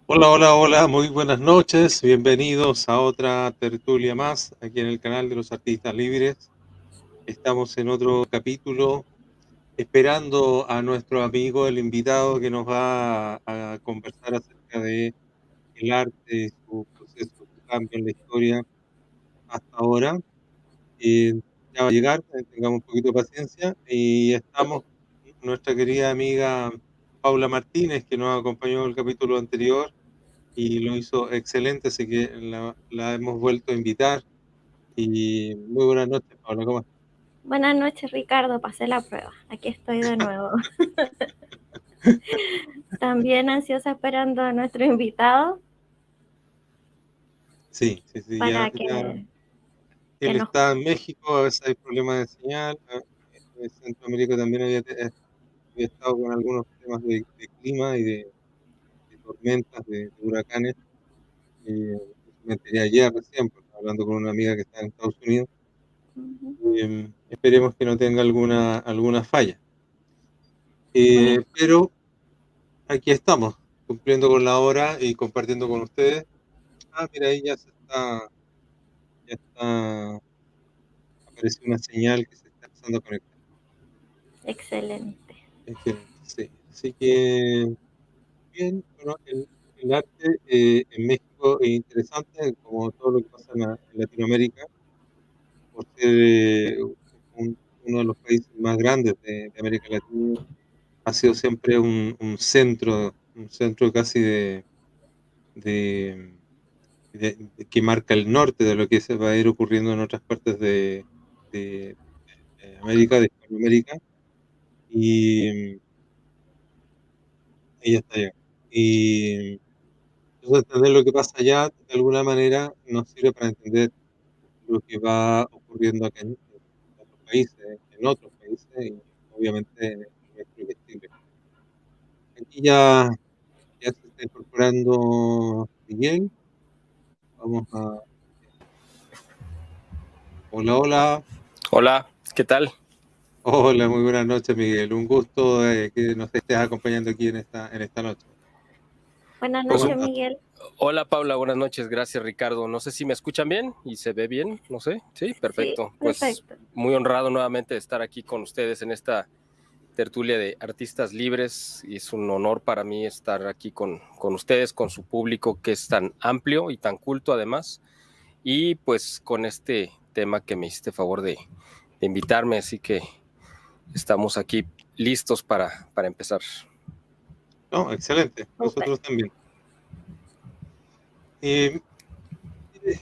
Hola, hola, hola, muy buenas noches, bienvenidos a otra tertulia más aquí en el canal de los Artistas Libres. Estamos en otro capítulo esperando a nuestro amigo, el invitado que nos va a conversar acerca de el arte, su proceso, su cambio en la historia hasta ahora. Ya va a llegar, tengamos un poquito de paciencia y estamos con nuestra querida amiga Paula Martínez, que nos acompañó en el capítulo anterior y lo hizo excelente, así que la hemos vuelto a invitar. Y muy buenas noches, Paula, ¿cómo estás? Buenas noches, Ricardo. Pasé la prueba. Aquí estoy de nuevo. También ansiosa esperando a nuestro invitado Sí, para ya que él nos... está en México, a veces hay problemas de señal. En Centroamérica también había estado con algunos temas de clima y de tormentas, de huracanes. Eh, Me enteré ayer recién, porque estaba hablando con una amiga que está en Estados Unidos. Esperemos que no tenga alguna falla. Bueno, Pero aquí estamos, cumpliendo con la hora y compartiendo con ustedes. Mira, ahí ya está, apareció una señal que se está empezando a conectar. excelente. Excelente, sí. Así que, bien, bueno, el arte en México es interesante, como todo lo que pasa en Latinoamérica, por ser uno de los países más grandes de América Latina. Ha sido siempre un centro casi de, que marca el norte de lo que se va a ir ocurriendo en otras partes de América, de Hispanoamérica, y, y ya está ya. Y entonces entender lo que pasa allá, de alguna manera, nos sirve para entender lo que va ocurriendo acá en otros países, y obviamente en nuestro vecino. Aquí ya se está incorporando Miguel. Vamos a... Hola, hola. Hola, ¿qué tal? Hola, muy buenas noches, Miguel. Un gusto que nos estés acompañando aquí en esta noche. Buenas ¿Cómo noches, estás? Miguel. Hola Paula, buenas noches, gracias Ricardo. No sé si me escuchan bien y se ve bien, no sé. Sí, Sí, perfecto. Pues perfecto. muy honrado nuevamente de estar aquí con ustedes en esta tertulia de artistas libres y es un honor para mí estar aquí con ustedes, con su público que es tan amplio y tan culto además y pues con este tema que me hiciste favor de invitarme, así que estamos aquí listos para empezar. No, excelente. Súper. Nosotros también. Eh, ¿Quieres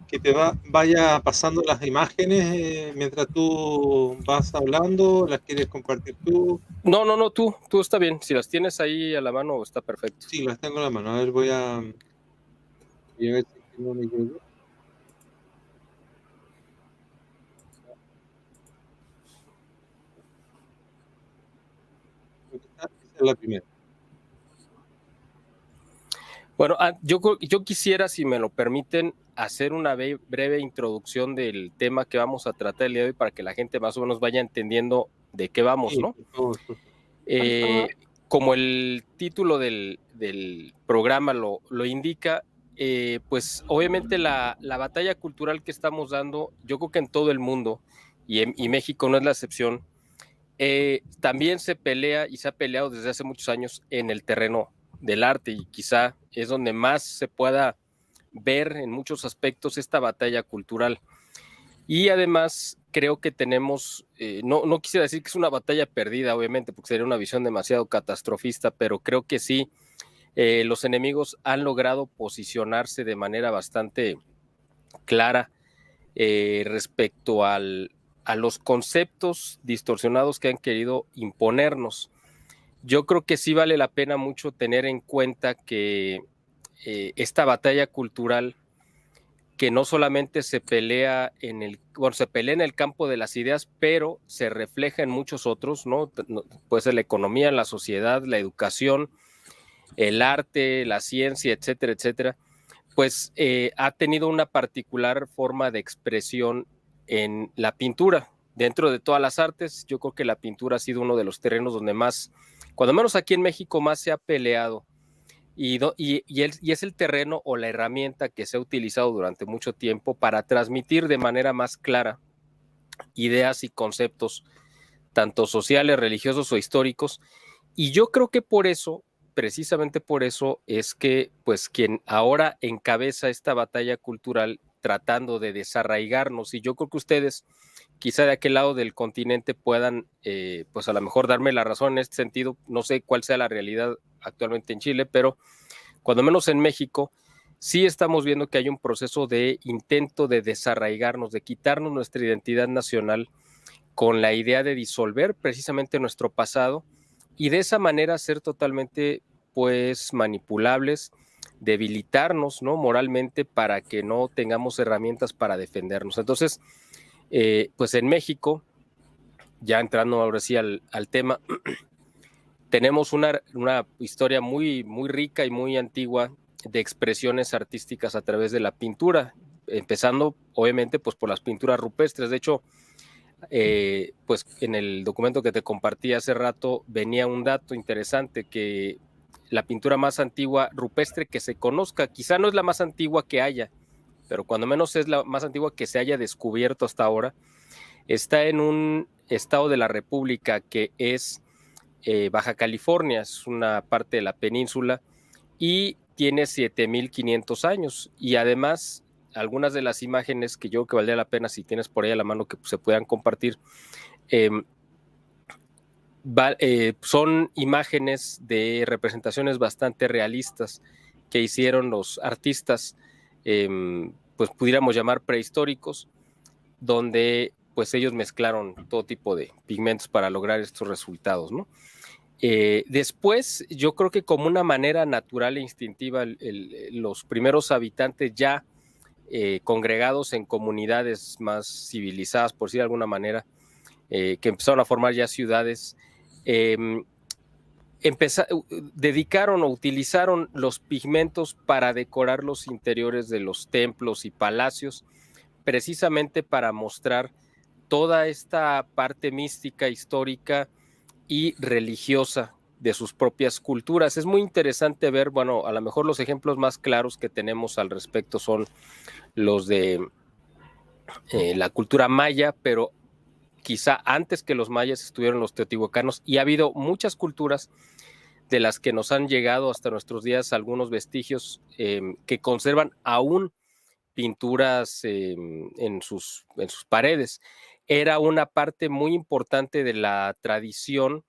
que vaya pasando las imágenes mientras tú vas hablando? ¿Las quieres compartir tú? No, tú está bien. Si las tienes ahí a la mano, está perfecto. Sí, las tengo en la mano. A ver, voy a ver si es que no me equivoco. Esa es la primera. Bueno, yo quisiera, si me lo permiten, hacer una breve introducción del tema que vamos a tratar el día de hoy para que la gente más o menos vaya entendiendo de qué vamos, Sí, ¿no? por favor, por favor. Por favor. Como el título del programa lo indica, pues obviamente la batalla cultural que estamos dando, yo creo que en todo el mundo, y México no es la excepción, también se pelea y se ha peleado desde hace muchos años en el terreno del arte y quizá es donde más se pueda ver en muchos aspectos esta batalla cultural. Y además, creo que tenemos, no quisiera decir que es una batalla perdida, obviamente, porque sería una visión demasiado catastrofista, pero creo que sí, los enemigos han logrado posicionarse de manera bastante clara respecto a los conceptos distorsionados que han querido imponernos. Yo creo que sí vale la pena mucho tener en cuenta que esta batalla cultural, que no solamente se pelea se pelea en el campo de las ideas, pero se refleja en muchos otros, ¿no? Puede ser la economía, la sociedad, la educación, el arte, la ciencia, etcétera, etcétera, pues ha tenido una particular forma de expresión en la pintura. Dentro de todas las artes, yo creo que la pintura ha sido uno de los terrenos donde más, cuando menos aquí en México, más se ha peleado. Y es el terreno o la herramienta que se ha utilizado durante mucho tiempo para transmitir de manera más clara ideas y conceptos, tanto sociales, religiosos o históricos. Y yo creo que por eso, precisamente por eso, es que pues quien ahora encabeza esta batalla cultural tratando de desarraigarnos, y yo creo que ustedes quizá de aquel lado del continente puedan pues a lo mejor darme la razón en este sentido, no sé cuál sea la realidad actualmente en Chile, pero cuando menos en México sí estamos viendo que hay un proceso de intento de desarraigarnos, de quitarnos nuestra identidad nacional con la idea de disolver precisamente nuestro pasado y de esa manera ser totalmente pues manipulables, debilitarnos, ¿no? Moralmente para que no tengamos herramientas para defendernos. Entonces, pues en México, ya entrando ahora sí al tema, tenemos una historia muy, muy rica y muy antigua de expresiones artísticas a través de la pintura, empezando obviamente pues por las pinturas rupestres. De hecho, pues en el documento que te compartí hace rato venía un dato interesante, que la pintura más antigua rupestre que se conozca, quizá no es la más antigua que haya, pero cuando menos es la más antigua que se haya descubierto hasta ahora, está en un estado de la República que es Baja California, es una parte de la península y tiene 7,500 años, y además algunas de las imágenes que yo creo que valdría la pena si tienes por ahí a la mano que se puedan compartir, son imágenes de representaciones bastante realistas que hicieron los artistas, pues pudiéramos llamar prehistóricos, donde pues ellos mezclaron todo tipo de pigmentos para lograr estos resultados, ¿no? Después, yo creo que como una manera natural e instintiva, los primeros habitantes ya congregados en comunidades más civilizadas, por decir de alguna manera, que empezaron a formar ya ciudades, dedicaron o utilizaron los pigmentos para decorar los interiores de los templos y palacios, precisamente para mostrar toda esta parte mística, histórica y religiosa de sus propias culturas. Es muy interesante ver, bueno, a lo mejor los ejemplos más claros que tenemos al respecto son los de la cultura maya, pero quizá antes que los mayas estuvieron los teotihuacanos, y ha habido muchas culturas de las que nos han llegado hasta nuestros días algunos vestigios que conservan aún pinturas en sus paredes. Era una parte muy importante de la tradición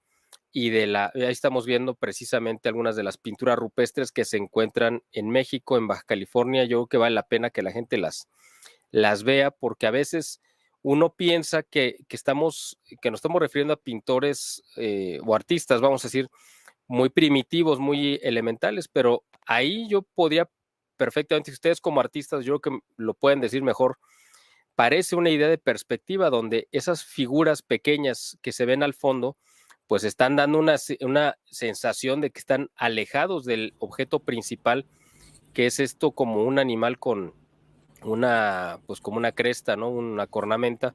y ahí estamos viendo precisamente algunas de las pinturas rupestres que se encuentran en México, en Baja California. Yo creo que vale la pena que la gente las vea, porque a veces uno piensa que nos estamos refiriendo a pintores o artistas, vamos a decir, muy primitivos, muy elementales, pero ahí yo podría perfectamente, si ustedes como artistas, yo creo que lo pueden decir mejor, parece una idea de perspectiva donde esas figuras pequeñas que se ven al fondo, pues están dando una sensación de que están alejados del objeto principal, que es esto como un animal con pues como una cresta, ¿no? Una cornamenta,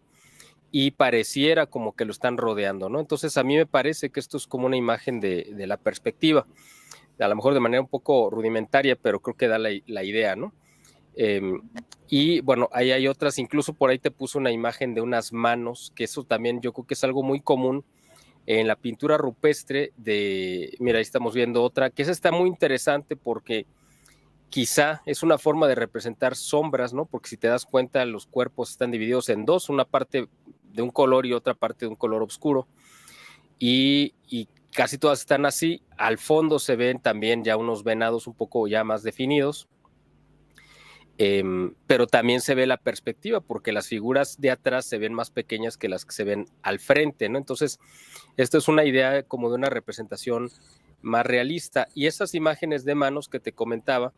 y pareciera como que lo están rodeando, ¿no? Entonces a mí me parece que esto es como una imagen de la perspectiva, a lo mejor de manera un poco rudimentaria, pero creo que da la idea, ¿no? Y bueno, ahí hay otras, incluso por ahí te puso una imagen de unas manos, que eso también yo creo que es algo muy común en la pintura rupestre mira, ahí estamos viendo otra, que esa está muy interesante porque quizá es una forma de representar sombras, ¿no? Porque si te das cuenta, los cuerpos están divididos en dos, una parte de un color y otra parte de un color oscuro. Y casi todas están así. Al fondo se ven también ya unos venados un poco ya más definidos. Pero también se ve la perspectiva, porque las figuras de atrás se ven más pequeñas que las que se ven al frente, ¿no? Entonces, esto es una idea como de una representación más realista. Y esas imágenes de manos que te comentaba,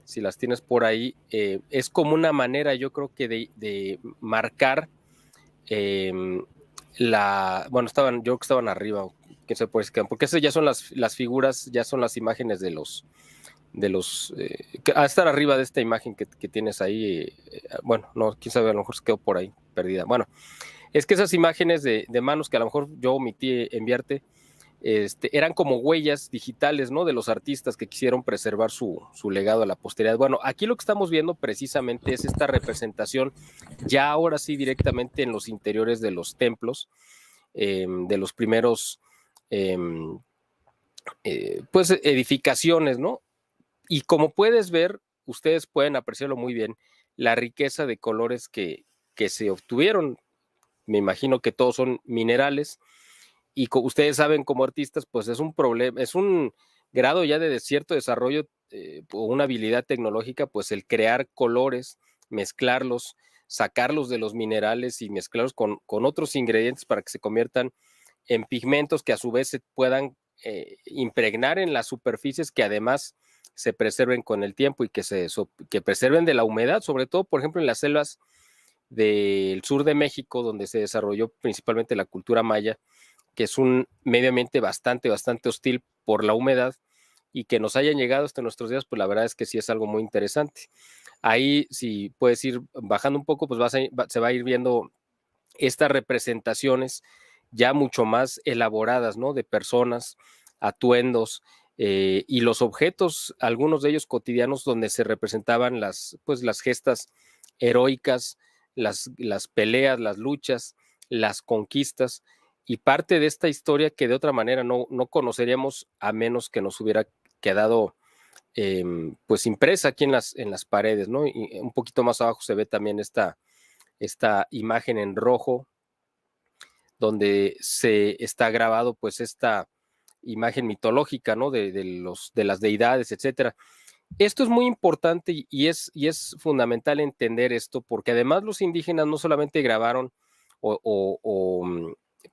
si las tienes por ahí, es como una manera, yo creo que de marcar bueno, yo creo que estaban arriba, que se puede quedar, porque esas ya son las figuras, ya son las imágenes de los a estar arriba de esta imagen que tienes ahí, bueno, no, quién sabe, a lo mejor se quedó por ahí perdida. Bueno, es que esas imágenes de manos que a lo mejor yo omití enviarte, eran como huellas digitales, ¿no? De los artistas que quisieron preservar su legado a la posteridad. Bueno, aquí lo que estamos viendo precisamente es esta representación, ya ahora sí directamente en los interiores de los templos, de los primeros, pues, edificaciones, ¿no? Y como puedes ver, ustedes pueden apreciarlo muy bien, la riqueza de colores que se obtuvieron. Me imagino que todos son minerales y ustedes saben como artistas, pues es un problema, es un grado ya de cierto desarrollo o una habilidad tecnológica, pues el crear colores, mezclarlos, sacarlos de los minerales y mezclarlos con otros ingredientes para que se conviertan en pigmentos que a su vez se puedan impregnar en las superficies, que además se preserven con el tiempo y que preserven de la humedad, sobre todo, por ejemplo, en las selvas del sur de México, donde se desarrolló principalmente la cultura maya, que es un medio ambiente bastante hostil por la humedad, y que nos hayan llegado hasta nuestros días, pues la verdad es que sí es algo muy interesante. Ahí, si puedes ir bajando un poco, pues se va a ir viendo estas representaciones ya mucho más elaboradas, ¿no? De personas, atuendos, y los objetos, algunos de ellos cotidianos, donde se representaban las gestas heroicas, las peleas, las luchas, las conquistas, y parte de esta historia que de otra manera no conoceríamos, a menos que nos hubiera quedado pues impresa aquí en las paredes, ¿no? Y un poquito más abajo se ve también esta imagen en rojo, donde se está grabado pues esta imagen mitológica, ¿no? De las deidades, etcétera. Esto es muy importante y es fundamental entender esto, porque además los indígenas no solamente grabaron o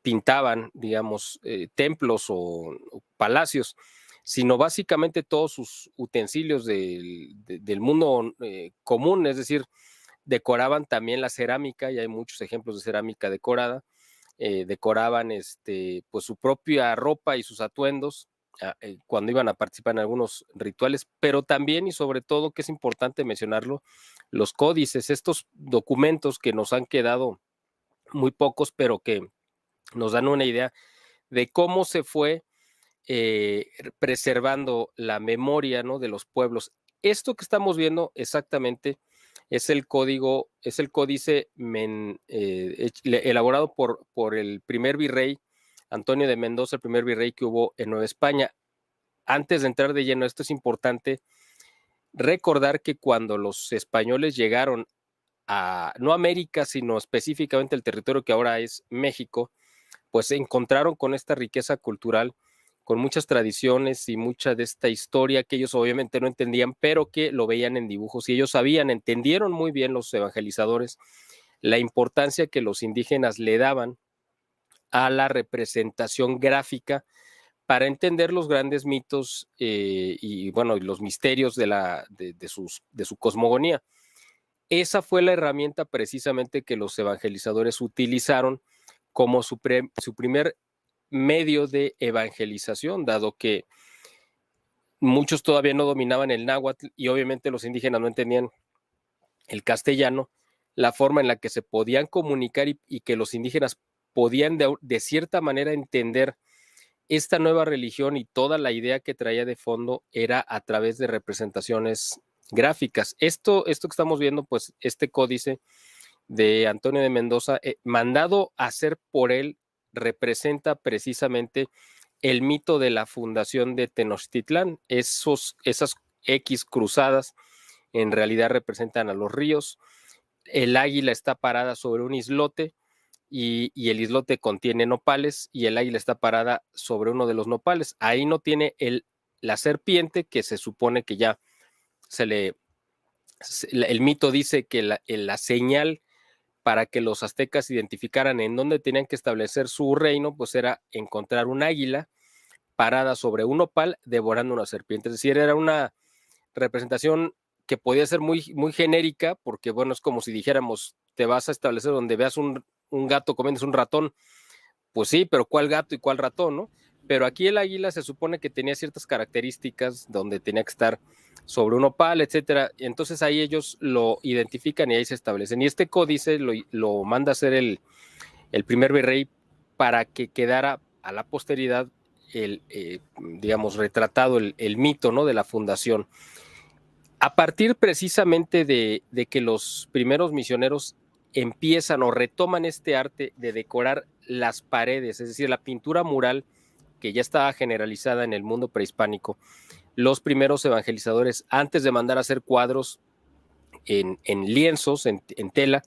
pintaban, digamos, templos o palacios, sino básicamente todos sus utensilios del mundo común, es decir, decoraban también la cerámica, y hay muchos ejemplos de cerámica decorada. Decoraban pues su propia ropa y sus atuendos cuando iban a participar en algunos rituales, pero también y sobre todo, que es importante mencionarlo, los códices, estos documentos que nos han quedado muy pocos, pero que nos dan una idea de cómo se fue preservando la memoria, ¿no? De los pueblos. Esto que estamos viendo exactamente es el códice elaborado por el primer virrey Antonio de Mendoza, el primer virrey que hubo en Nueva España. Antes de entrar de lleno, esto es importante recordar que cuando los españoles llegaron no a América, sino específicamente el territorio que ahora es México, pues se encontraron con esta riqueza cultural, con muchas tradiciones y mucha de esta historia que ellos obviamente no entendían, pero que lo veían en dibujos, y ellos entendieron muy bien los evangelizadores la importancia que los indígenas le daban a la representación gráfica para entender los grandes mitos y bueno, y los misterios de su cosmogonía. Esa fue la herramienta precisamente que los evangelizadores utilizaron como su primer medio de evangelización, dado que muchos todavía no dominaban el náhuatl y obviamente los indígenas no entendían el castellano. La forma en la que se podían comunicar y que los indígenas podían de cierta manera entender esta nueva religión y toda la idea que traía de fondo era a través de representaciones gráficas. Esto que estamos viendo, pues este códice de Antonio de Mendoza, mandado a hacer por él, representa precisamente el mito de la fundación de Tenochtitlán. Esas X cruzadas en realidad representan a los ríos. El águila está parada sobre un islote y el islote contiene nopales y el águila está parada sobre uno de los nopales. Ahí no tiene la serpiente, que se supone que ya el mito dice que la señal para que los aztecas identificaran en dónde tenían que establecer su reino, pues era encontrar un águila parada sobre un nopal devorando una serpiente. Es decir, era una representación que podía ser muy, muy genérica, porque bueno, es como si dijéramos, te vas a establecer donde veas un gato comiéndose un ratón. Pues sí, pero ¿cuál gato y cuál ratón, no? Pero aquí el águila se supone que tenía ciertas características donde tenía que estar sobre un opal, etcétera. Y entonces ahí ellos lo identifican y ahí se establecen. Y este códice lo manda a hacer el primer virrey para que quedara a la posteridad digamos, retratado el mito, ¿no?, de la fundación. A partir precisamente de que los primeros misioneros empiezan o retoman este arte de decorar las paredes, es decir, la pintura mural que ya estaba generalizada en el mundo prehispánico, los primeros evangelizadores, antes de mandar a hacer cuadros en lienzos, en tela,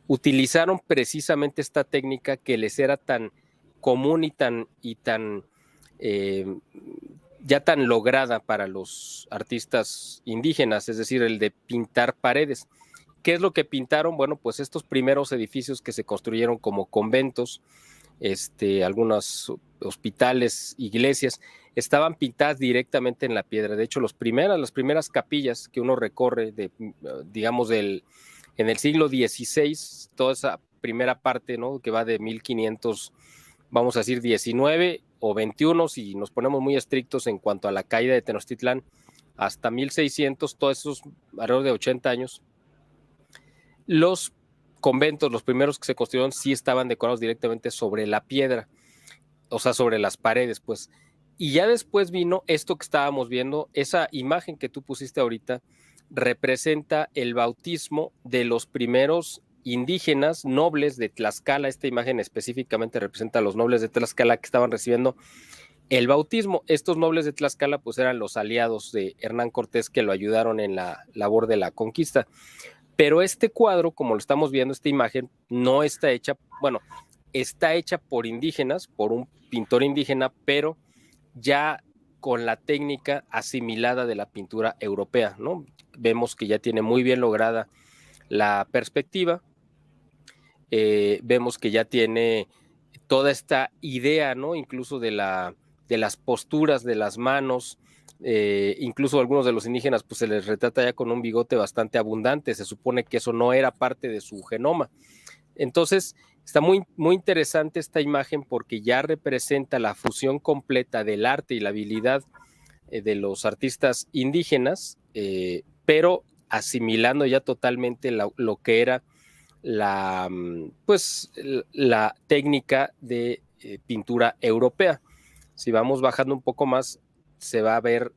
utilizaron precisamente esta técnica que les era tan común y tan ya tan lograda para los artistas indígenas, es decir, el de pintar paredes. ¿Qué es lo que pintaron? Bueno, pues estos primeros edificios que se construyeron como conventos, algunos hospitales, iglesias, estaban pintadas directamente en la piedra. De hecho, las primeras capillas que uno recorre, digamos, en el siglo XVI, toda esa primera parte, ¿no?, que va de 1500, vamos a decir 19 o 21, si nos ponemos muy estrictos en cuanto a la caída de Tenochtitlán, hasta 1600, todos esos alrededor de 80 años, los conventos, los primeros que se construyeron, sí estaban decorados directamente sobre la piedra, o sea, sobre las paredes, pues. Y ya después vino esto que estábamos viendo, esa imagen que tú pusiste ahorita, representa el bautismo de los primeros indígenas nobles de Tlaxcala. Esta imagen específicamente representa a los nobles de Tlaxcala que estaban recibiendo el bautismo. Estos nobles de Tlaxcala pues eran los aliados de Hernán Cortés que lo ayudaron en la labor de la conquista. Pero este cuadro, como lo estamos viendo, esta imagen no está hecha, bueno, está hecha por indígenas, por un pintor indígena, pero ya con la técnica asimilada de la pintura europea, ¿no? Vemos que ya tiene muy bien lograda la perspectiva, vemos que ya tiene toda esta idea, ¿no?, incluso de las posturas de las manos, incluso a algunos de los indígenas pues se les retrata ya con un bigote bastante abundante, se supone que eso no era parte de su genoma. Entonces está muy, muy interesante esta imagen porque ya representa la fusión completa del arte y la habilidad de los artistas indígenas, pero asimilando ya totalmente lo que era la técnica de pintura europea. Si vamos bajando un poco más, se va a ver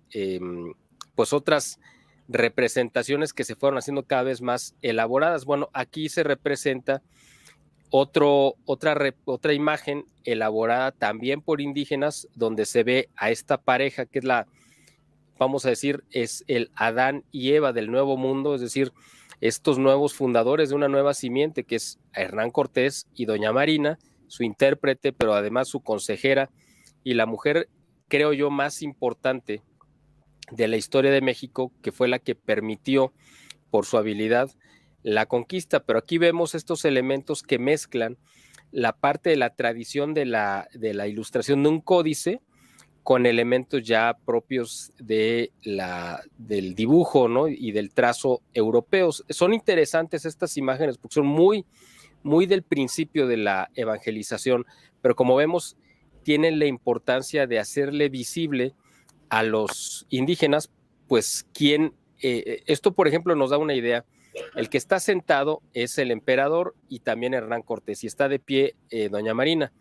pues otras representaciones que se fueron haciendo cada vez más elaboradas. Bueno, aquí se representa otra imagen elaborada también por indígenas, donde se ve a esta pareja que es vamos a decir, es el Adán y Eva del Nuevo Mundo, es decir, estos nuevos fundadores de una nueva simiente, que es Hernán Cortés y doña Marina, su intérprete, pero además su consejera, y la mujer, creo yo, más importante de la historia de México, que fue la que permitió, por su habilidad, la conquista. Pero aquí vemos estos elementos que mezclan la parte de la tradición de la ilustración de un códice con elementos ya propios del dibujo, ¿no?, y del trazo europeos. Son interesantes estas imágenes porque son muy, muy del principio de la evangelización, pero como vemos, tienen la importancia de hacerle visible a los indígenas, pues esto por ejemplo nos da una idea. El que está sentado es el emperador y también Hernán Cortés, y está de pie doña Marina.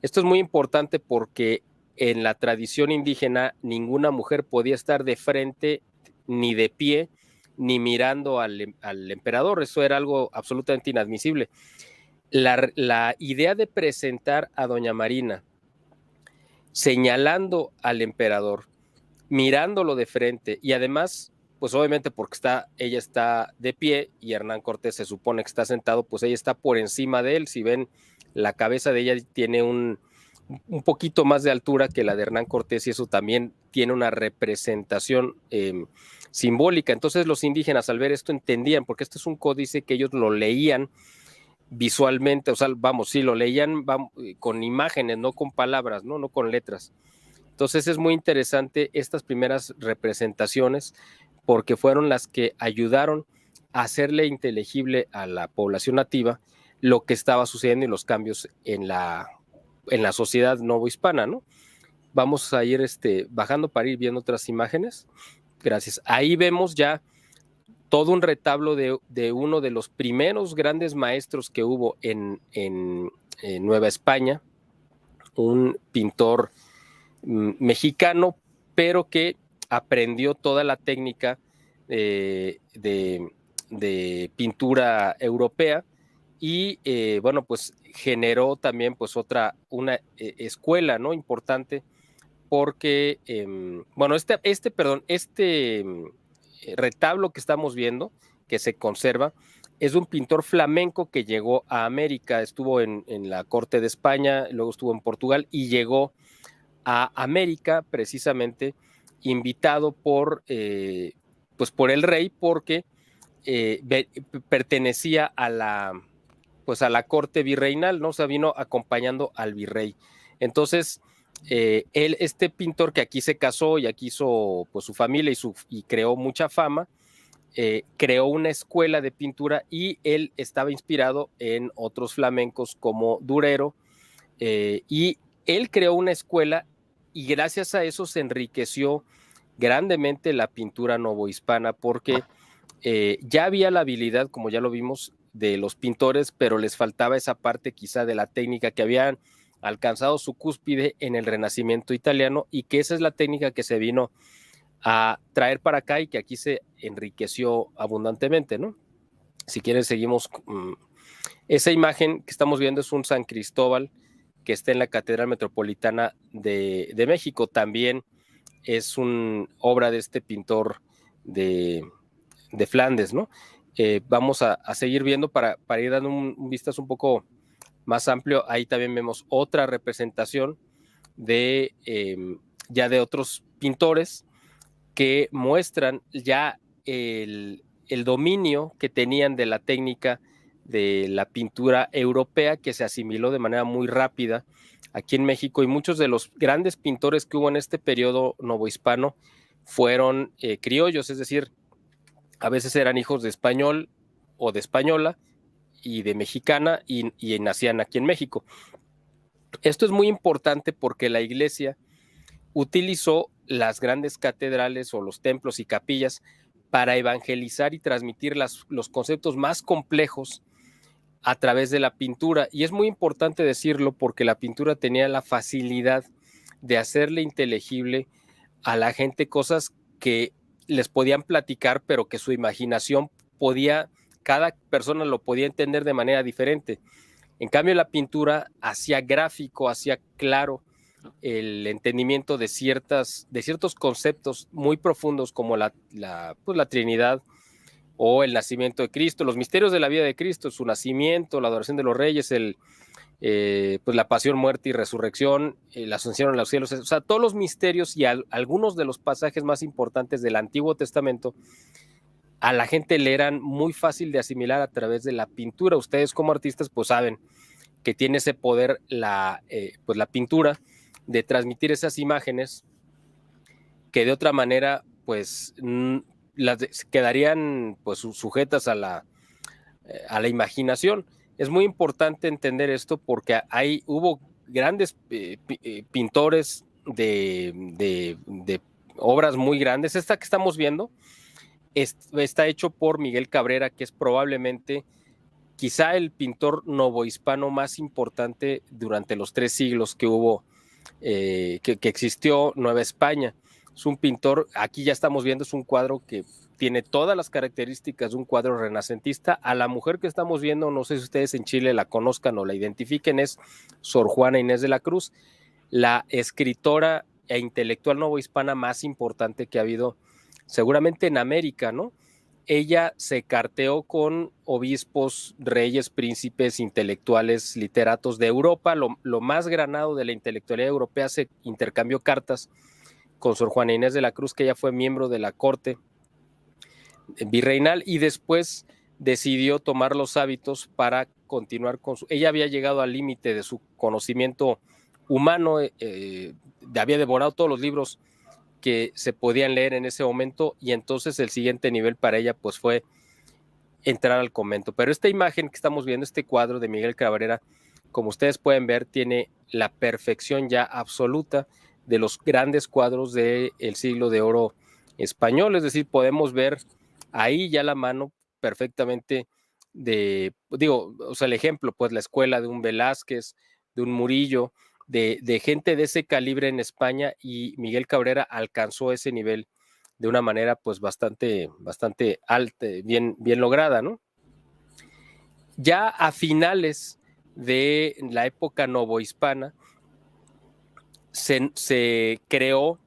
Esto es muy importante porque en la tradición indígena ninguna mujer podía estar de frente, ni de pie, ni mirando al emperador. Eso era algo absolutamente inadmisible. La idea de presentar a doña Marina señalando al emperador, mirándolo de frente, y además, pues obviamente porque ella está de pie y Hernán Cortés se supone que está sentado, pues ella está por encima de él. Si ven la cabeza de ella tiene un poquito más de altura que la de Hernán Cortés, y eso también tiene una representación simbólica. Entonces los indígenas al ver esto entendían, porque esto es un códice que ellos lo leían visualmente, o sea, vamos, sí, lo leían con imágenes, no con palabras, no con letras. Entonces es muy interesante estas primeras representaciones, porque fueron las que ayudaron a hacerle inteligible a la población nativa lo que estaba sucediendo y los cambios en la sociedad novohispana, ¿no? Vamos a ir bajando para ir viendo otras imágenes. Gracias. Ahí vemos ya todo un retablo de uno de los primeros grandes maestros que hubo en Nueva España, un pintor mexicano, pero que aprendió toda la técnica de pintura europea y bueno, pues generó también pues una escuela, ¿no? Importante, porque bueno, este retablo que estamos viendo, que se conserva, es un pintor flamenco que llegó a América, estuvo en la corte de España, luego estuvo en Portugal y llegó a América precisamente invitado por el rey, porque pertenecía a la corte virreinal, ¿no? O sea, vino acompañando al virrey. Entonces, este pintor que aquí se casó y aquí hizo pues su familia y creó mucha fama, creó una escuela de pintura, y él estaba inspirado en otros flamencos como Durero, y él creó una escuela, y gracias a eso se enriqueció grandemente la pintura novohispana, porque ya había la habilidad, como ya lo vimos, de los pintores, pero les faltaba esa parte quizá de la técnica, que habían alcanzado su cúspide en el Renacimiento italiano, y que esa es la técnica que se vino a traer para acá y que aquí se enriqueció abundantemente, ¿no? Si quieren seguimos. Esa imagen que estamos viendo es un San Cristóbal que está en la Catedral Metropolitana de México. También es una obra de este pintor de Flandes, ¿no? Vamos a seguir viendo para ir dando un vistazo un poco más amplio. Ahí también vemos otra representación ya de otros pintores que muestran ya el dominio que tenían de la técnica de la pintura europea, que se asimiló de manera muy rápida aquí en México, y muchos de los grandes pintores que hubo en este periodo novohispano fueron criollos, es decir, a veces eran hijos de español o de española y de mexicana, y nacían aquí en México. Esto es muy importante porque la iglesia utilizó las grandes catedrales o los templos y capillas para evangelizar y transmitir los conceptos más complejos a través de la pintura. Y es muy importante decirlo porque la pintura tenía la facilidad de hacerle inteligible a la gente cosas que les podían platicar, pero que su imaginación cada persona lo podía entender de manera diferente. En cambio, la pintura hacía gráfico, hacía claro el entendimiento de ciertos conceptos muy profundos, como la Trinidad o el nacimiento de Cristo, los misterios de la vida de Cristo, su nacimiento, la adoración de los reyes, la pasión, muerte y resurrección, la ascensión a los cielos, o sea, todos los misterios y algunos de los pasajes más importantes del Antiguo Testamento a la gente le eran muy fácil de asimilar a través de la pintura. Ustedes como artistas pues saben que tiene ese poder la pintura de transmitir esas imágenes que de otra manera pues quedarían pues sujetas a la imaginación. Es muy importante entender esto porque hubo grandes pintores de obras muy grandes. Esta que estamos viendo está hecho por Miguel Cabrera, que es probablemente quizá el pintor novohispano más importante durante los 3 siglos que hubo, que existió Nueva España. Es un pintor, aquí ya estamos viendo, es un cuadro que tiene todas las características de un cuadro renacentista. A la mujer que estamos viendo, no sé si ustedes en Chile la conozcan o la identifiquen, es Sor Juana Inés de la Cruz, la escritora e intelectual novohispana más importante que ha habido seguramente en América, ¿no? ella se carteó con obispos, reyes, príncipes, intelectuales, literatos de Europa. Lo más granado de la intelectualidad europea, se intercambió cartas con Sor Juana Inés de la Cruz, que ella fue miembro de la corte virreinal y después decidió tomar los hábitos para continuar con su... Ella había llegado al límite de su conocimiento humano, había devorado todos los libros que se podían leer en ese momento, y entonces el siguiente nivel para ella pues fue entrar al convento. Pero esta imagen que estamos viendo, este cuadro de Miguel Cabrera, como ustedes pueden ver, tiene la perfección ya absoluta de los grandes cuadros del siglo de oro español. Es decir, podemos ver ahí ya la mano perfectamente el ejemplo, pues la escuela de un Velázquez, de un Murillo, de gente de ese calibre en España, y Miguel Cabrera alcanzó ese nivel de una manera pues bastante alta, bien lograda, ¿no? Ya a finales de la época novohispana se creó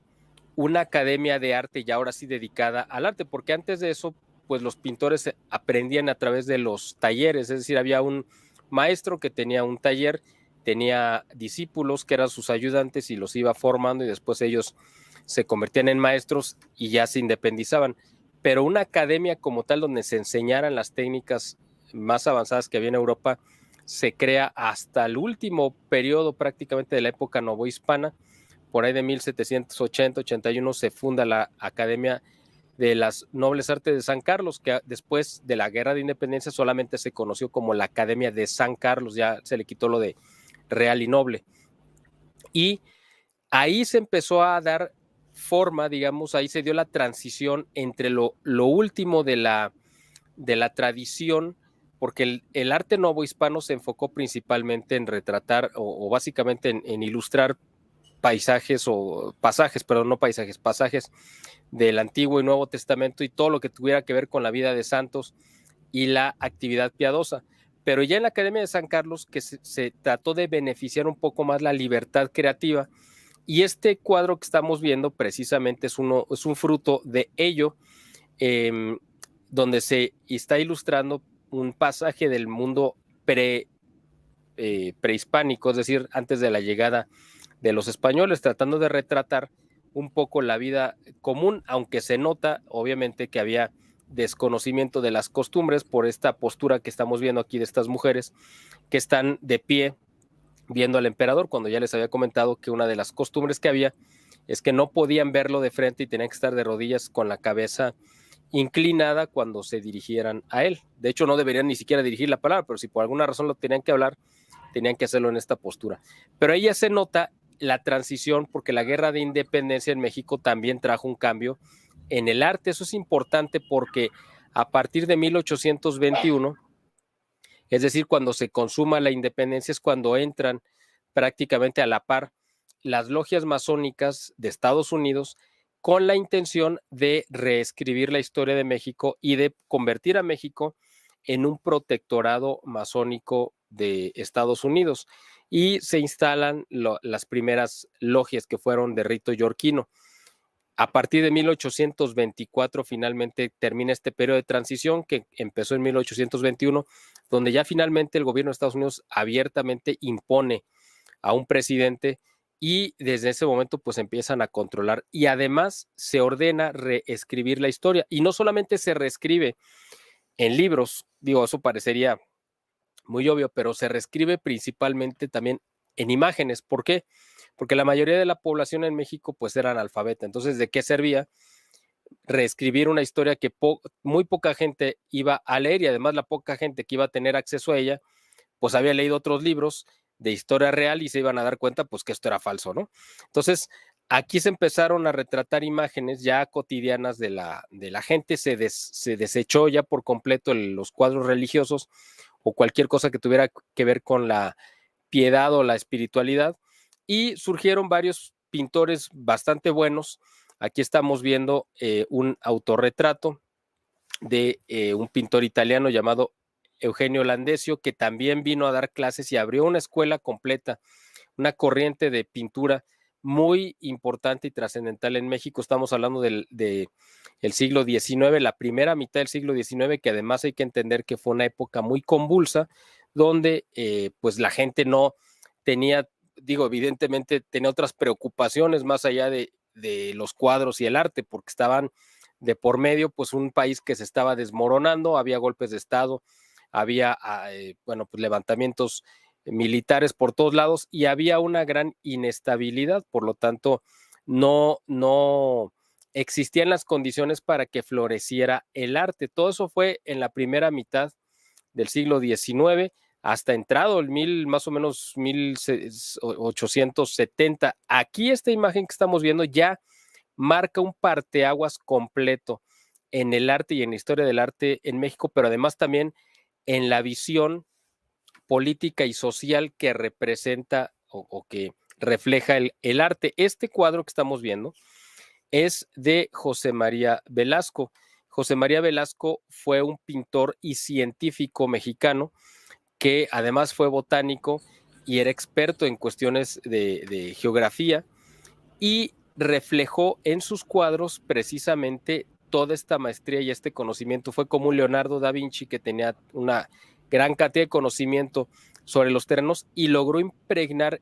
una academia de arte, ya ahora sí dedicada al arte, porque antes de eso pues los pintores aprendían a través de los talleres, es decir, había un maestro que tenía un taller, tenía discípulos que eran sus ayudantes y los iba formando, y después ellos se convertían en maestros y ya se independizaban. Pero una academia como tal donde se enseñaran las técnicas más avanzadas que había en Europa se crea hasta el último periodo prácticamente de la época novohispana. Por ahí de 1780-81 se funda la Academia de las Nobles Artes de San Carlos, que después de la Guerra de Independencia solamente se conoció como la Academia de San Carlos, ya se le quitó lo de Real y Noble. Y ahí se empezó a dar forma, digamos, ahí se dio la transición entre lo último de la tradición, porque el arte novohispano se enfocó principalmente en retratar o básicamente en ilustrar pasajes del Antiguo y Nuevo Testamento y todo lo que tuviera que ver con la vida de santos y la actividad piadosa. Pero ya en la Academia de San Carlos, que se trató de beneficiar un poco más la libertad creativa, y este cuadro que estamos viendo precisamente es un fruto de ello, donde se está ilustrando un pasaje del mundo prehispánico, es decir, antes de la llegada de los españoles, tratando de retratar un poco la vida común, aunque se nota obviamente que había desconocimiento de las costumbres por esta postura que estamos viendo aquí de estas mujeres que están de pie viendo al emperador, cuando ya les había comentado que una de las costumbres que había es que no podían verlo de frente y tenían que estar de rodillas con la cabeza inclinada cuando se dirigieran a él. De hecho, no deberían ni siquiera dirigir la palabra, pero si por alguna razón lo tenían que hablar, tenían que hacerlo en esta postura. Pero ahí ya se nota la transición, porque la Guerra de Independencia en México también trajo un cambio en el arte. Eso es importante porque a partir de 1821, es decir, cuando se consuma la independencia, es cuando entran prácticamente a la par las logias masónicas de Estados Unidos con la intención de reescribir la historia de México y de convertir a México en un protectorado masónico de Estados Unidos. Y se instalan las primeras logias, que fueron de rito yorquino. A partir de 1824 finalmente termina este periodo de transición que empezó en 1821, donde ya finalmente el gobierno de Estados Unidos abiertamente impone a un presidente, y desde ese momento pues empiezan a controlar, y además se ordena reescribir la historia, y no solamente se reescribe en libros, digo, eso parecería muy obvio, pero se reescribe principalmente también en imágenes. ¿Por qué? Porque la mayoría de la población en México pues era analfabeta. Entonces, ¿de qué servía reescribir una historia que muy poca gente iba a leer, y además la poca gente que iba a tener acceso a ella pues había leído otros libros de historia real y se iban a dar cuenta pues que esto era falso, ¿no? Entonces, aquí se empezaron a retratar imágenes ya cotidianas de la gente, se desechó ya por completo los cuadros religiosos o cualquier cosa que tuviera que ver con la piedad o la espiritualidad, y surgieron varios pintores bastante buenos. Aquí estamos viendo un autorretrato de un pintor italiano llamado Eugenio Landesio, que también vino a dar clases y abrió una escuela completa, una corriente de pintura muy importante y trascendental en México. Estamos hablando del siglo XIX, la primera mitad del siglo XIX, que además hay que entender que fue una época muy convulsa, donde pues la gente no tenía, digo, evidentemente tenía otras preocupaciones más allá de los cuadros y el arte, porque estaban de por medio, pues un país que se estaba desmoronando, había golpes de Estado, había, bueno, pues levantamientos militares por todos lados y había una gran inestabilidad, por lo tanto, no existían las condiciones para que floreciera el arte. Todo eso fue en la primera mitad del siglo XIX, hasta entrado el más o menos 1870. Aquí esta imagen que estamos viendo ya marca un parteaguas completo en el arte y en la historia del arte en México, pero además también en la visión política y social que representa o que refleja el arte. Este cuadro que estamos viendo es de José María Velasco. José María Velasco fue un pintor y científico mexicano que además fue botánico y era experto en cuestiones de geografía y reflejó en sus cuadros precisamente toda esta maestría y este conocimiento. Fue como un Leonardo da Vinci que tenía una gran cantidad de conocimiento sobre los terrenos y logró impregnar